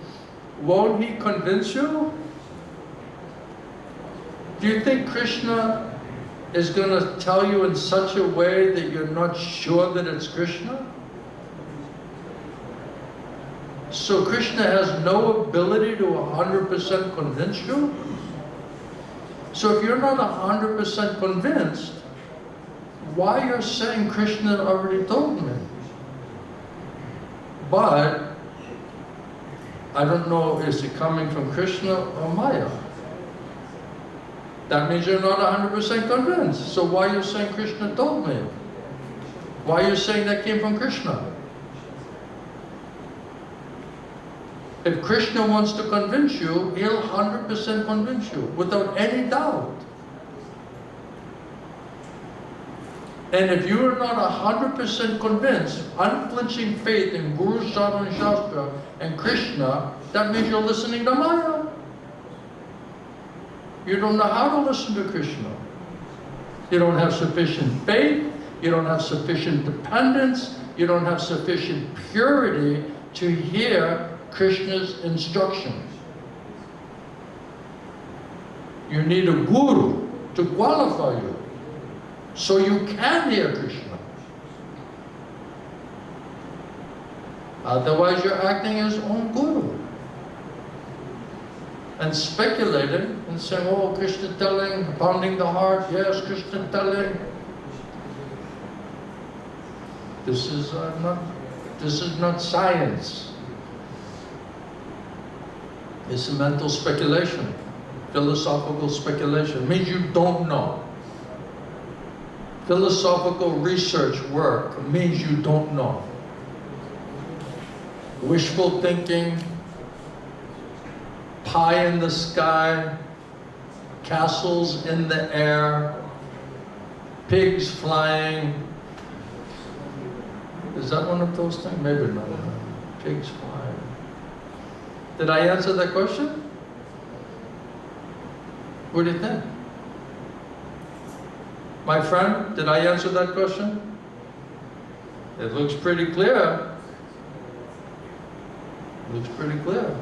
Speaker 1: won't he convince you? Do you think Krishna is going to tell you in such a way that you're not sure that it's Krishna? So Krishna has no ability to 100% convince you? So if you're not 100% convinced, why you're saying Krishna already told me? But I don't know, is it coming from Krishna or Maya? That means you're not 100% convinced. So why are you saying Krishna told me? Why are you saying that came from Krishna? If Krishna wants to convince you, he'll 100% convince you, without any doubt. And if you are not 100% convinced, unflinching faith in Guru, Sadhana, and Shastra, and Krishna, that means you're listening to Maya. You don't know how to listen to Krishna. You don't have sufficient faith, you don't have sufficient dependence, you don't have sufficient purity to hear Krishna's instructions. You need a guru to qualify you, so you can hear Krishna. Otherwise you're acting as own guru. And speculating and saying, oh, Krishna telling, pounding the heart, yes, Krishna telling. This is not science. It's a mental speculation, philosophical speculation. It means you don't know. Philosophical research work means you don't know. Wishful thinking, pie in the sky, castles in the air, pigs flying. Is that one of those things? Maybe not. Pigs flying. Did I answer that question? What do you think? My friend, did I answer that question? It looks pretty clear. Looks pretty clear.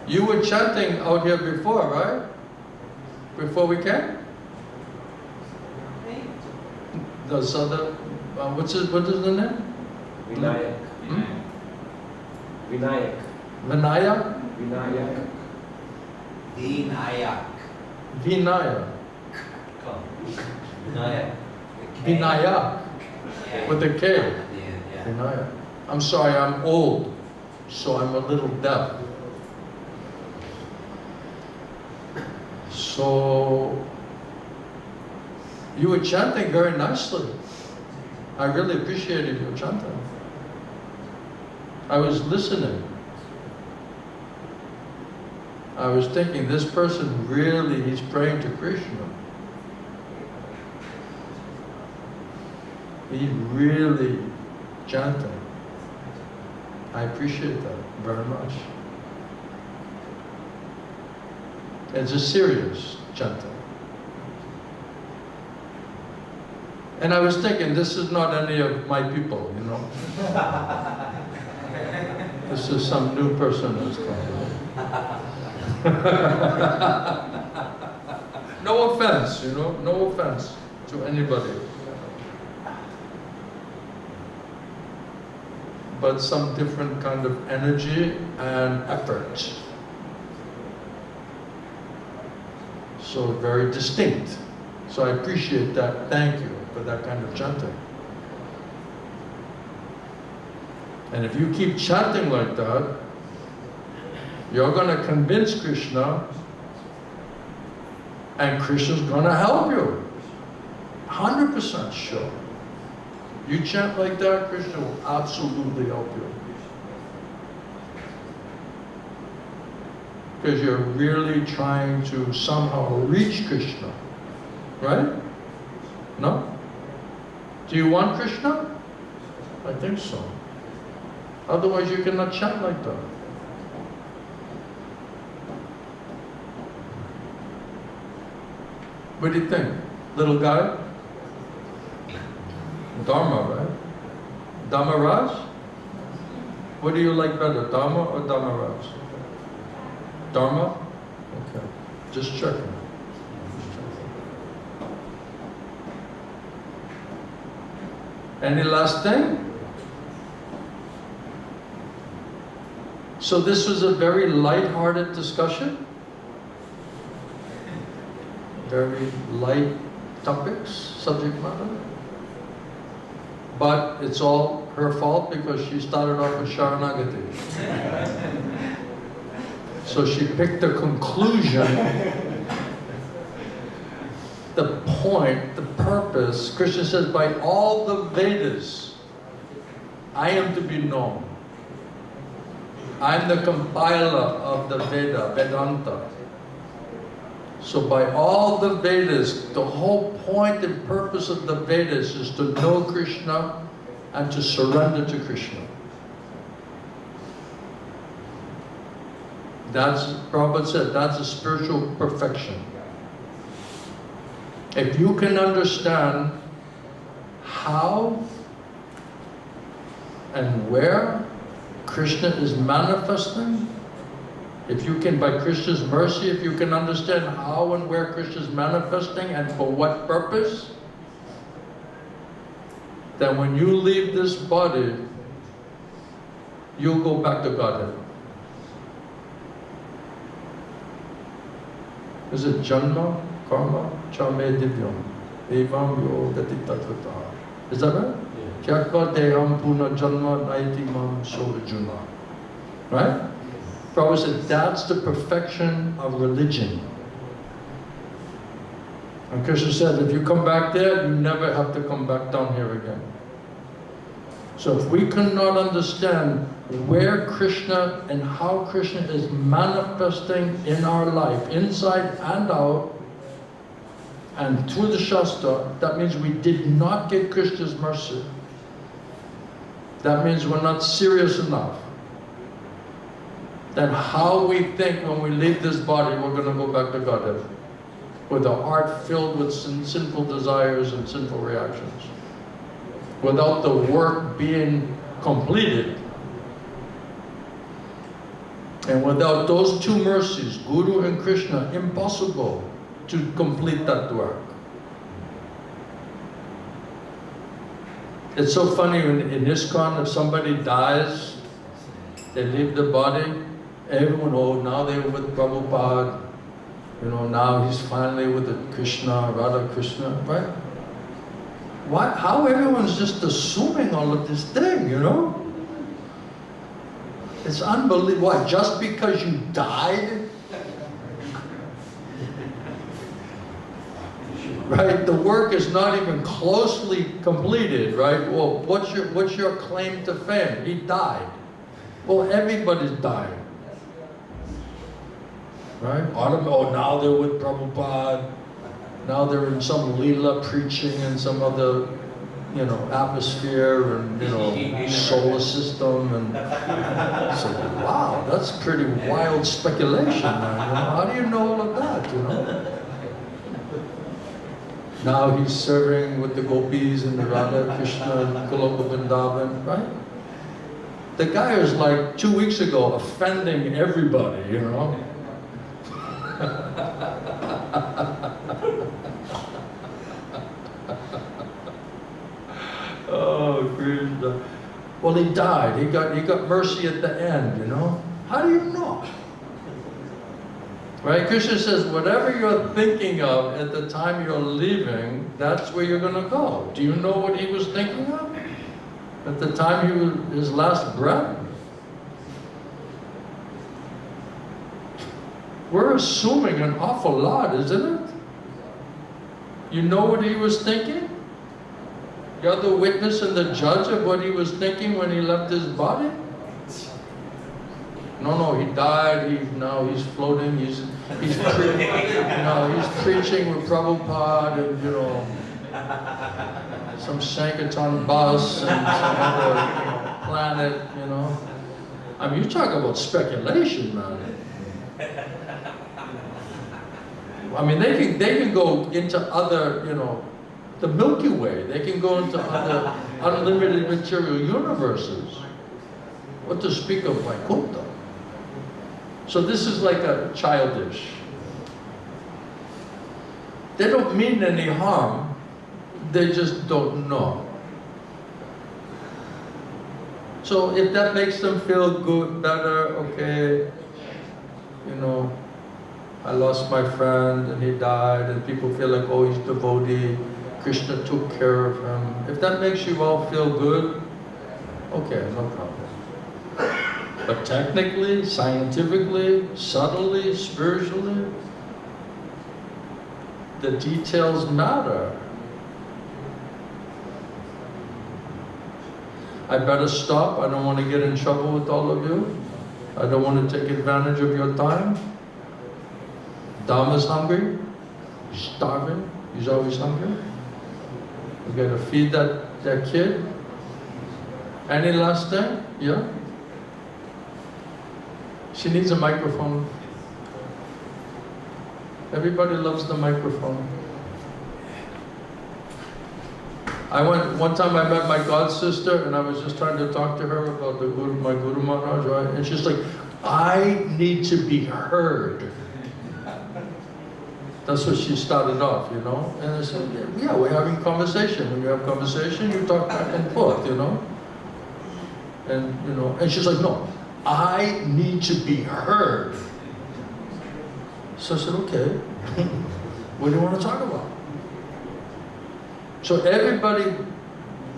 Speaker 1: You were chanting out here before, right? Before we came? Those other, what is the name?
Speaker 6: Vinayak. Vinayak.
Speaker 1: Vinayak?
Speaker 6: Vinayak.
Speaker 4: Vinayak.
Speaker 1: Vinayak.
Speaker 4: Vinayak.
Speaker 1: Vinayak.
Speaker 4: Yeah.
Speaker 1: With a K.
Speaker 4: Yeah.
Speaker 1: Vinayak. I'm sorry, I'm old, so I'm a little deaf. So, you were chanting very nicely. I really appreciated your chanting. I was listening. I was thinking, this person really, he's praying to Krishna. He's really chanting. I appreciate that very much. It's a serious chanting. And I was thinking, this is not any of my people, you know. This is some new person who's come. No offense, you know, no offense to anybody. But some different kind of energy and effort. So very distinct. So I appreciate that. Thank you for that kind of chanting. And if you keep chanting like that, you're going to convince Krishna, and Krishna's going to help you. 100% sure. You chant like that, Krishna will absolutely help you. Because you're really trying to somehow reach Krishna. Right? No? Do you want Krishna? I think so. Otherwise you cannot chant like that. What do you think? Little guy? Dharma, right? Dharmaraj? What do you like better, Dharma or Dharmaraj? Dharma? Okay. Just checking. Any last thing? So this was a very light-hearted discussion. Very light topics, subject matter. But it's all her fault because she started off with Sharanagati. So she picked the conclusion, the point, the purpose. Krishna says, by all the Vedas, I am to be known. I'm the compiler of the Vedanta. So by all the Vedas, the whole point and purpose of the Vedas is to know Krishna and to surrender to Krishna. That's, Prabhupada said, that's a spiritual perfection. If you can understand how and where Krishna is manifesting, if you can, by Krishna's mercy, if you can understand how and where Krishna is manifesting and for what purpose, then when you leave this body, you'll go back to Godhead. Is it Janma, Karma, Chame Divyam, Evam Yo Gati Tatvata? Is that right? Kyakva Deham Puna Janma Naiti Mam Sovajuna. Right? Prabhupada said that's the perfection of religion. And Krishna said if you come back there, you never have to come back down here again. So if we cannot understand where Krishna and how Krishna is manifesting in our life, inside and out, and through the Shastra, that means we did not get Krishna's mercy. That means we're not serious enough. Then how we think when we leave this body, we're going to go back to Godhead. With a heart filled with sinful desires and sinful reactions. Without the work being completed. And without those two mercies, Guru and Krishna, impossible to complete that work. It's so funny in ISKCON, if somebody dies, they leave the body, everyone, oh, now they're with Prabhupada, you know, now he's finally with the Krishna, Radha Krishna, right? Why, how everyone's just assuming all of this thing, you know? It's unbelievable. Why? Just because you died? Right? The work is not even closely completed, right? Well, what's your claim to fame? He died. Well, everybody's dying. Right? Oh, now they're with Prabhupada. Now they're in some Leela preaching in some other, you know, atmosphere and, you know, solar system. And so, wow, that's pretty wild speculation, man. You know? How do you know all of that, you know? Now he's serving with the gopis and the Radha Krishna and Goloka Vrindavan, right? The guy was like 2 weeks ago offending everybody, you know? Oh, Krishna. Well, he died. He got mercy at the end, you know? How do you know? Right? Krishna says, whatever you're thinking of at the time you're leaving, that's where you're going to go. Do you know what he was thinking of? At the time his last breath? We're assuming an awful lot, isn't it? You know what he was thinking? You're the witness and the judge of what he was thinking when he left his body? No, he died. Now he's floating. He's preaching with Prabhupada and, you know, some Sankirtan bus and some other planet, you know. I mean, you talk about speculation, man. I mean, they can go into other, you know, the Milky Way. They can go into other unlimited material universes. What to speak of Vaikuntha? So this is like a childish. They don't mean any harm. They just don't know. So if that makes them feel good, better, okay, you know, I lost my friend and he died and people feel like, oh, he's devotee, Krishna took care of him. If that makes you all feel good, okay, no problem. But technically, scientifically, subtly, spiritually, the details matter. I better stop. I don't want to get in trouble with all of you. I don't want to take advantage of your time. Dharma's hungry. He's starving. He's always hungry. We got to feed that kid. Any last thing? Yeah? She needs a microphone. Everybody loves the microphone. One time I met my god sister and I was just trying to talk to her about my Guru Maharaj, right? And she's like, I need to be heard. That's what she started off, you know? And I said, yeah, we're having conversation. When you have conversation, you talk back and forth, you know? And, you know, and she's like, no, I need to be heard. So I said, okay, what do you want to talk about? So everybody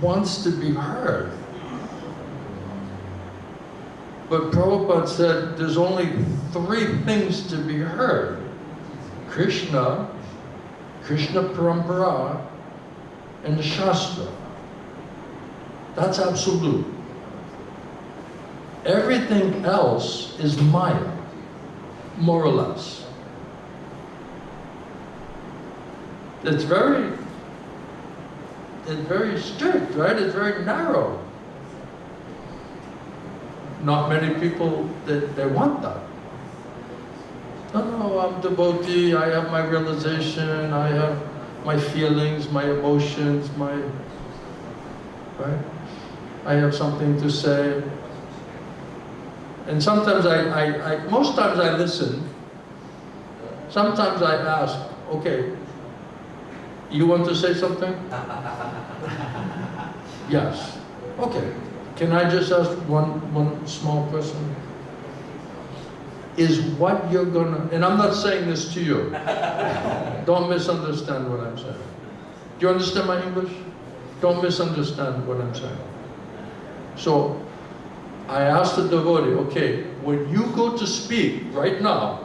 Speaker 1: wants to be heard. But Prabhupada said there's only 3 things to be heard. Krishna, Krishna Parampara, and the Shastra. That's absolute. Everything else is Maya, more or less. It's very strict, right? It's very narrow. Not many people, they want that. No, I'm devotee, I have my realization, I have my feelings, my emotions, right? I have something to say. And sometimes most times I listen. Sometimes I ask, okay, you want to say something? Yes. Okay. Can I just ask one small question? Is what you're gonna, and I'm not saying this to you. Don't misunderstand what I'm saying. Do you understand my English? Don't misunderstand what I'm saying. So, I asked the devotee, okay, when you go to speak right now,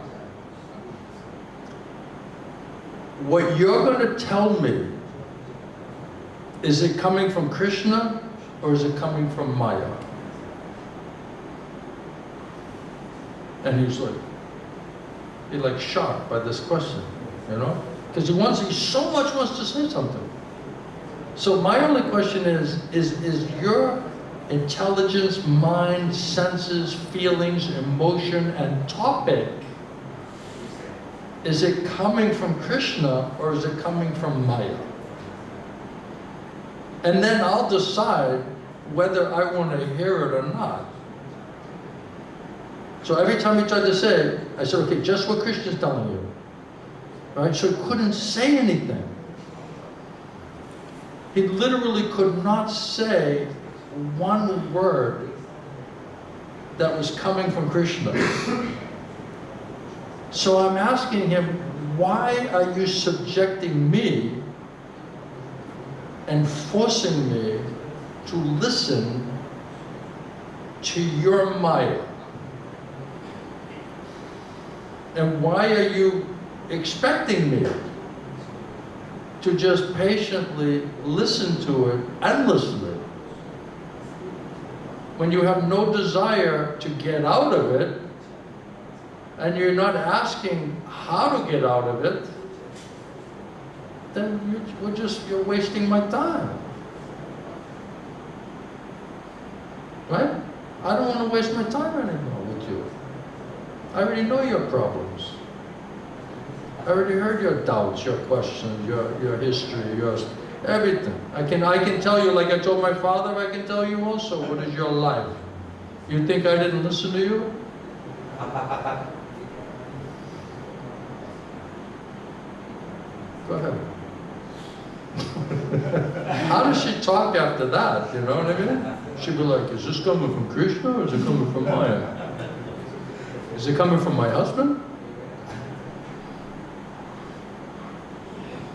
Speaker 1: what you're going to tell me, is it coming from Krishna or is it coming from Maya? And he's like shocked by this question, you know? Because he so much wants to say something. So my only question is your intelligence, mind, senses, feelings, emotion, and topic, is it coming from Krishna or is it coming from Maya? And then I'll decide whether I want to hear it or not. So every time he tried to say it, I said, okay, just what Krishna's telling you. Right? So he couldn't say anything. He literally could not say one word that was coming from Krishna. So I'm asking him, why are you subjecting me and forcing me to listen to your Maya? And why are you expecting me to just patiently listen to it endlessly when you have no desire to get out of it, and you're not asking how to get out of it? Then you're wasting my time. Right? I don't want to waste my time anymore with you. I already know your problems. I already heard your doubts, your questions, your history, everything. I can tell you, like I told my father, I can tell you also what is your life. You think I didn't listen to you? Go ahead. How does she talk after that? You know what I mean? She'd be like, is this coming from Krishna or is it coming from Maya? Is it coming from my husband?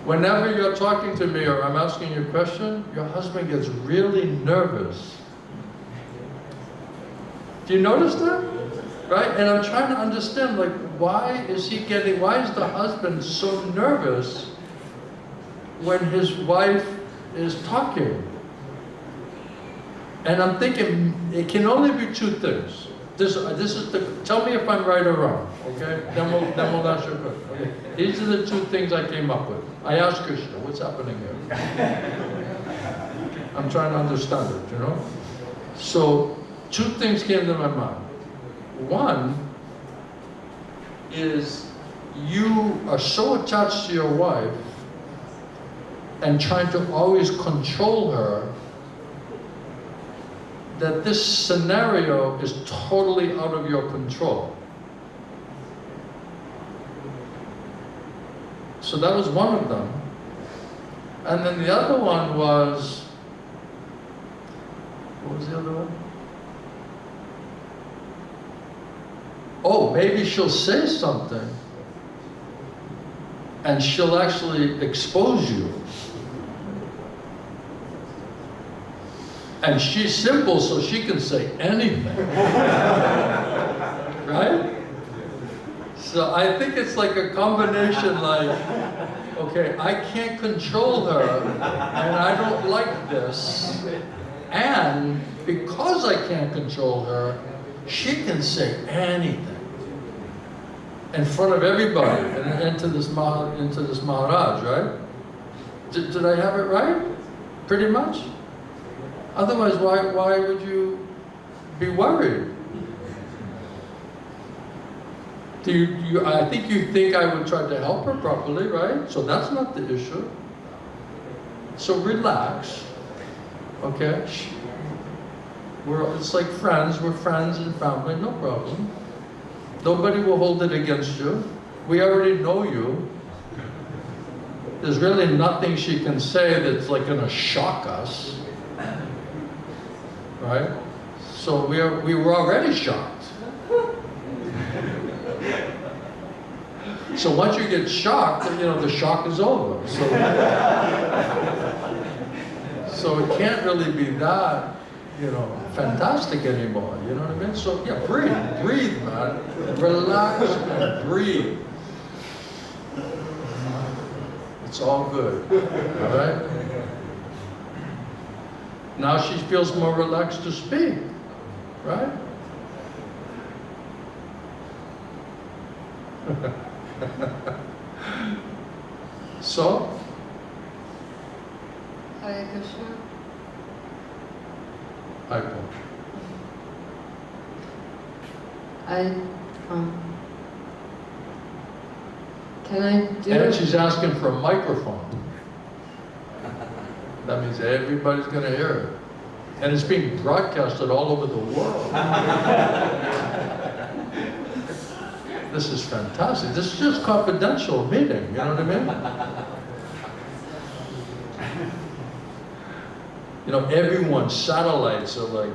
Speaker 1: Whenever you're talking to me or I'm asking you a question, your husband gets really nervous. Do you notice that? Right? And I'm trying to understand, like, why is the husband so nervous when his wife is talking? And I'm thinking, it can only be 2 things. This is the, tell me if I'm right or wrong, okay? Then we'll ask you a question. Okay. These are the two things I came up with. I asked Krishna, what's happening here? I'm trying to understand it, you know? So, two things came to my mind. One is you are so attached to your wife and trying to always control her that this scenario is totally out of your control. So that was one of them. And then the other one was, what was the other one? Oh, maybe she'll say something and she'll actually expose you. And she's simple, so she can say anything. Right? So I think it's like a combination like, okay, I can't control her, and I don't like this. And because I can't control her, she can say anything. In front of everybody, and into this Maharaj, right? Did I have it right? Pretty much? Otherwise, why would you be worried? I think you think I would try to help her properly, right? So that's not the issue. So relax, okay? It's like friends, we're friends and family, no problem. Nobody will hold it against you. We already know you. There's really nothing she can say that's like gonna shock us. Right? So we were already shocked. So once you get shocked, you know, the shock is over. So it can't really be that, you know, fantastic anymore. You know what I mean? So yeah, breathe, man. Relax and breathe. It's all good. All right? Now she feels more relaxed to speak, right? So?
Speaker 7: Hare Krishna.
Speaker 1: Hi, Paul.
Speaker 7: Can I do...
Speaker 1: And she's asking for a microphone. That means everybody's going to hear it. And it's being broadcasted all over the world. This is fantastic. This is just confidential meeting, you know what I mean? You know, everyone's satellites are like...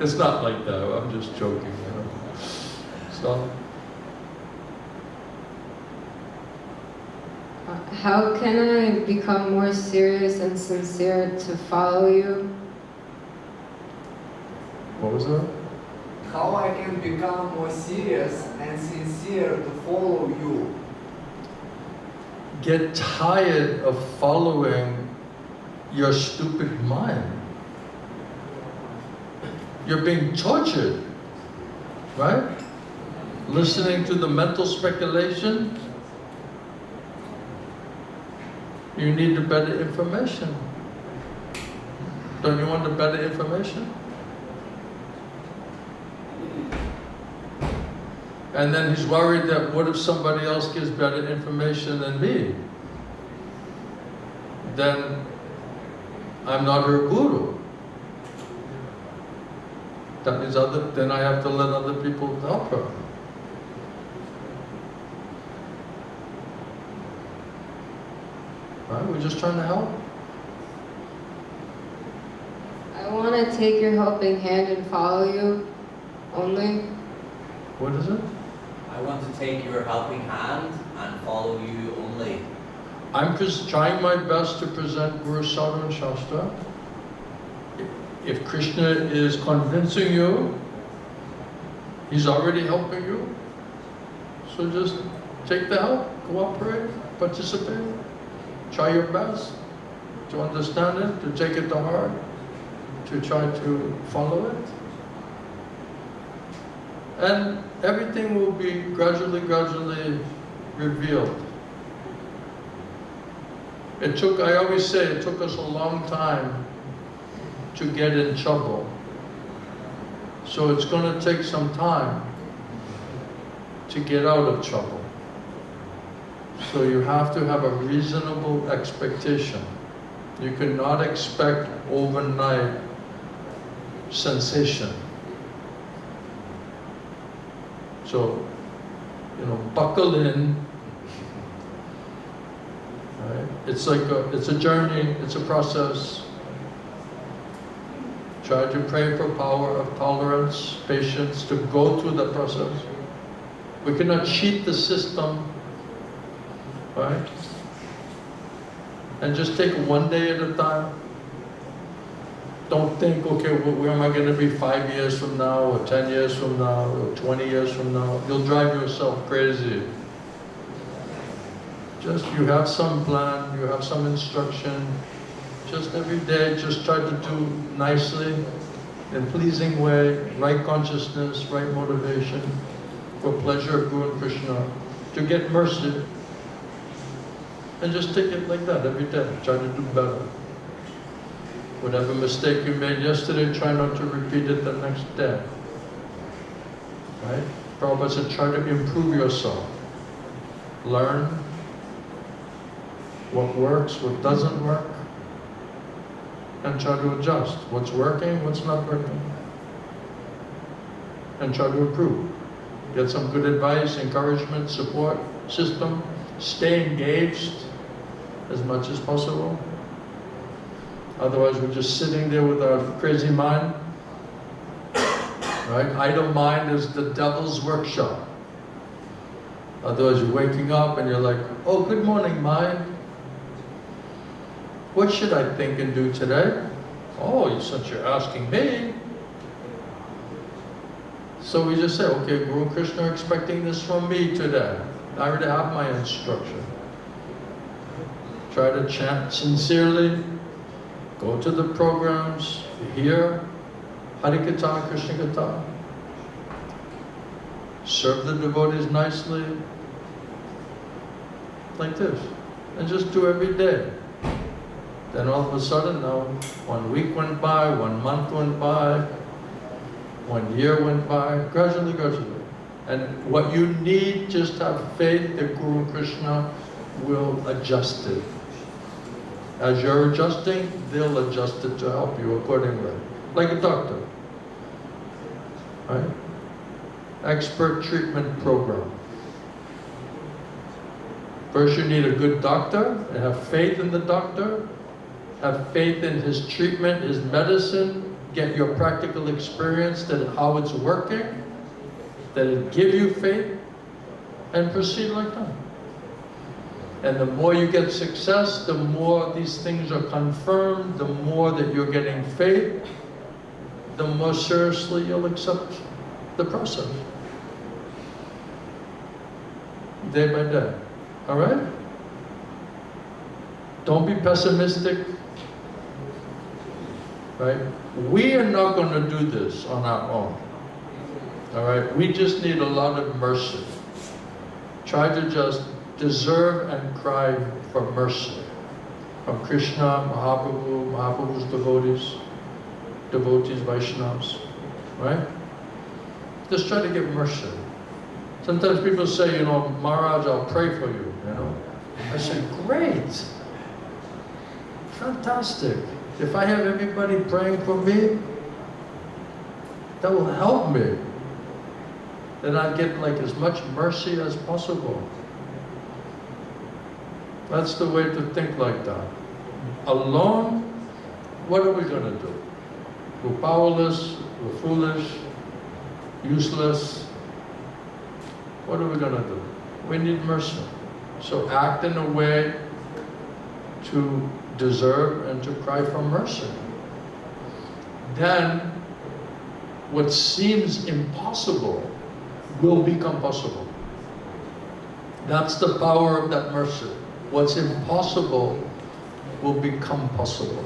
Speaker 1: It's not like that, I'm just joking, you know. So...
Speaker 7: How can I become more serious and sincere to follow you?
Speaker 1: What was that?
Speaker 8: How I can become more serious and sincere to follow you?
Speaker 1: Get tired of following your stupid mind. You're being tortured, right? Listening to the mental speculation. You need the better information. Don't you want the better information? And then he's worried that what if somebody else gives better information than me? Then I'm not her guru. That means then I have to let other people help her. Right? We're just trying to help.
Speaker 7: I want to take your helping hand and follow you only.
Speaker 1: What is it?
Speaker 4: I want to take your helping hand and follow you only.
Speaker 1: I'm just trying my best to present Guru Sadhana Shastra. If Krishna is convincing you, he's already helping you. So just take the help, cooperate, participate, try your best. to understand it, to take it to heart, to try to follow it. And everything will be gradually revealed. I always say, it took us a long time to get in trouble. So it's going to take some time to get out of trouble. So you have to have a reasonable expectation. You cannot expect overnight sensation. So, buckle in. Right? It's a journey, it's a process. Try to pray for power of tolerance, patience, to go through the process. We cannot cheat the system, right? And just take one day at a time. Don't think, okay, where am I going to be 5 years from now, or 10 years from now, or 20 years from now? You'll drive yourself crazy. Just, you have some plan, you have some instruction. Just every day, just try to do nicely, in a pleasing way, right consciousness, right motivation, for pleasure of Guru and Krishna, to get mercy. And just take it like that every day. Try to do better. Whatever mistake you made yesterday, try not to repeat it the next day. Right? Prabhupada said, try to improve yourself. Learn what works, what doesn't work, and try to adjust. What's working, what's not working. And try to improve. Get some good advice, encouragement, support system. Stay engaged as much as possible. Otherwise, we're just sitting there with our crazy mind. Right? Idle mind is the devil's workshop. Otherwise, you're waking up and you're like, oh, good morning, mind. What should I think and do today? Oh, since you're asking me. So we just say, okay, Guru Krishna expecting this from me today. I already have my instruction. Try to chant sincerely. Go to the programs, hear Hari-katha Krsna-katha. Serve the devotees nicely. Like this. And just do every day. Then all of a sudden now, 1 week went by, 1 month went by, 1 year went by, gradually. And what you need, just have faith that Guru Krishna will adjust it. As you're adjusting, they'll adjust it to help you accordingly. Like a doctor. Right? Expert treatment program. First you need a good doctor, and have faith in the doctor, have faith in his treatment, his medicine, get your practical experience, that how it's working, that it give you faith, and proceed like that. And the more you get success, the more these things are confirmed, the more that you're getting faith, the more seriously you'll accept the process. Day by day. All right? Don't be pessimistic. Right? We are not going to do this on our own. All right? We just need a lot of mercy. Try to just deserve and cry for mercy from Krishna, Mahaprabhu, Mahaprabhu's devotees, Vaishnavas, right? Just try to give mercy. Sometimes people say, Maharaja, I'll pray for you, I say, great, fantastic. If I have everybody praying for me, that will help me. Then I get as much mercy as possible. That's the way to think like that. Alone, what are we going to do? We're powerless, we're foolish, useless. What are we going to do? We need mercy. So act in a way to deserve and to cry for mercy. Then, what seems impossible will become possible. That's the power of that mercy. What's impossible will become possible.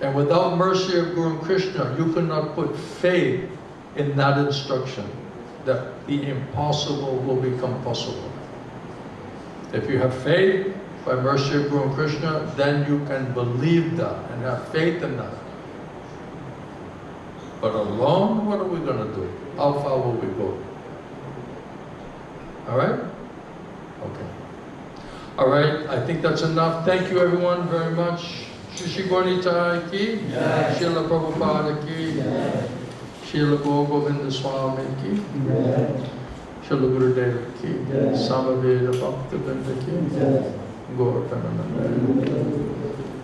Speaker 1: And without mercy of Guru Krishna, you cannot put faith in that instruction, that the impossible will become possible. If you have faith by mercy of Guru Krishna, then you can believe that and have faith in that. But alone, what are we going to do? How far will we go? All right? Okay. All right, I think that's enough. Thank you everyone very much. Shri Gaurnitai ki, Srila Prabhupada ki, Srila Govinda Swami ki, Srila Gurudev ki, Samaveda Bhaktivinoda ki, Gaur Premananda.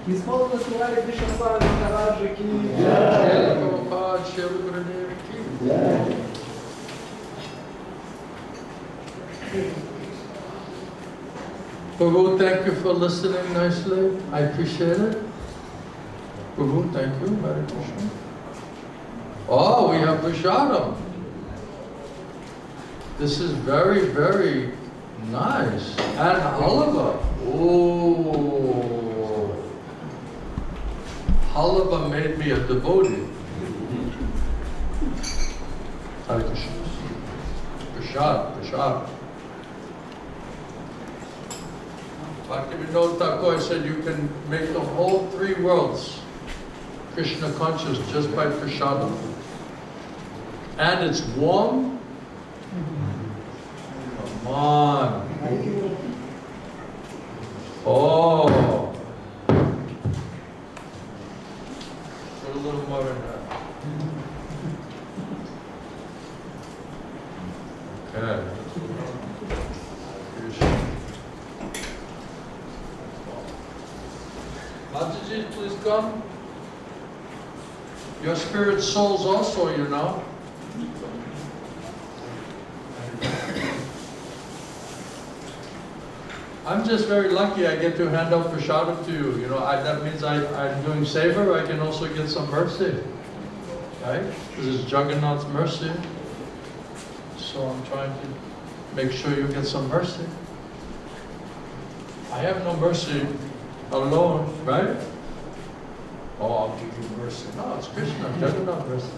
Speaker 8: Исполнено слава Кришна Махараджа ки.
Speaker 1: Srila Prabhupada, Srila Gurudev ki. Prabhu, thank you for listening nicely. I appreciate it. Prabhu, thank you. Hare Krishna. Oh, we have Prashadam. This is very, very nice. And halava. Oh. Halava made me a devotee. Hare Krishna. Prashad. Bhaktivinoda Thakur said you can make the whole 3 worlds Krishna conscious just by prasadam. And it's warm. Come on. Oh. Put a little more in that. Okay. Mataji, please come. Your spirit souls also, you know. I'm just very lucky I get to hand out prasadam to you. You know, that means I'm doing savor, I can also get some mercy. Right? This is Jagannath's mercy. So I'm trying to make sure you get some mercy. I have no mercy alone, right? Oh, I'll give you mercy. No, it's Krishna, Jagannath mercy.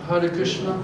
Speaker 1: Hare Krishna.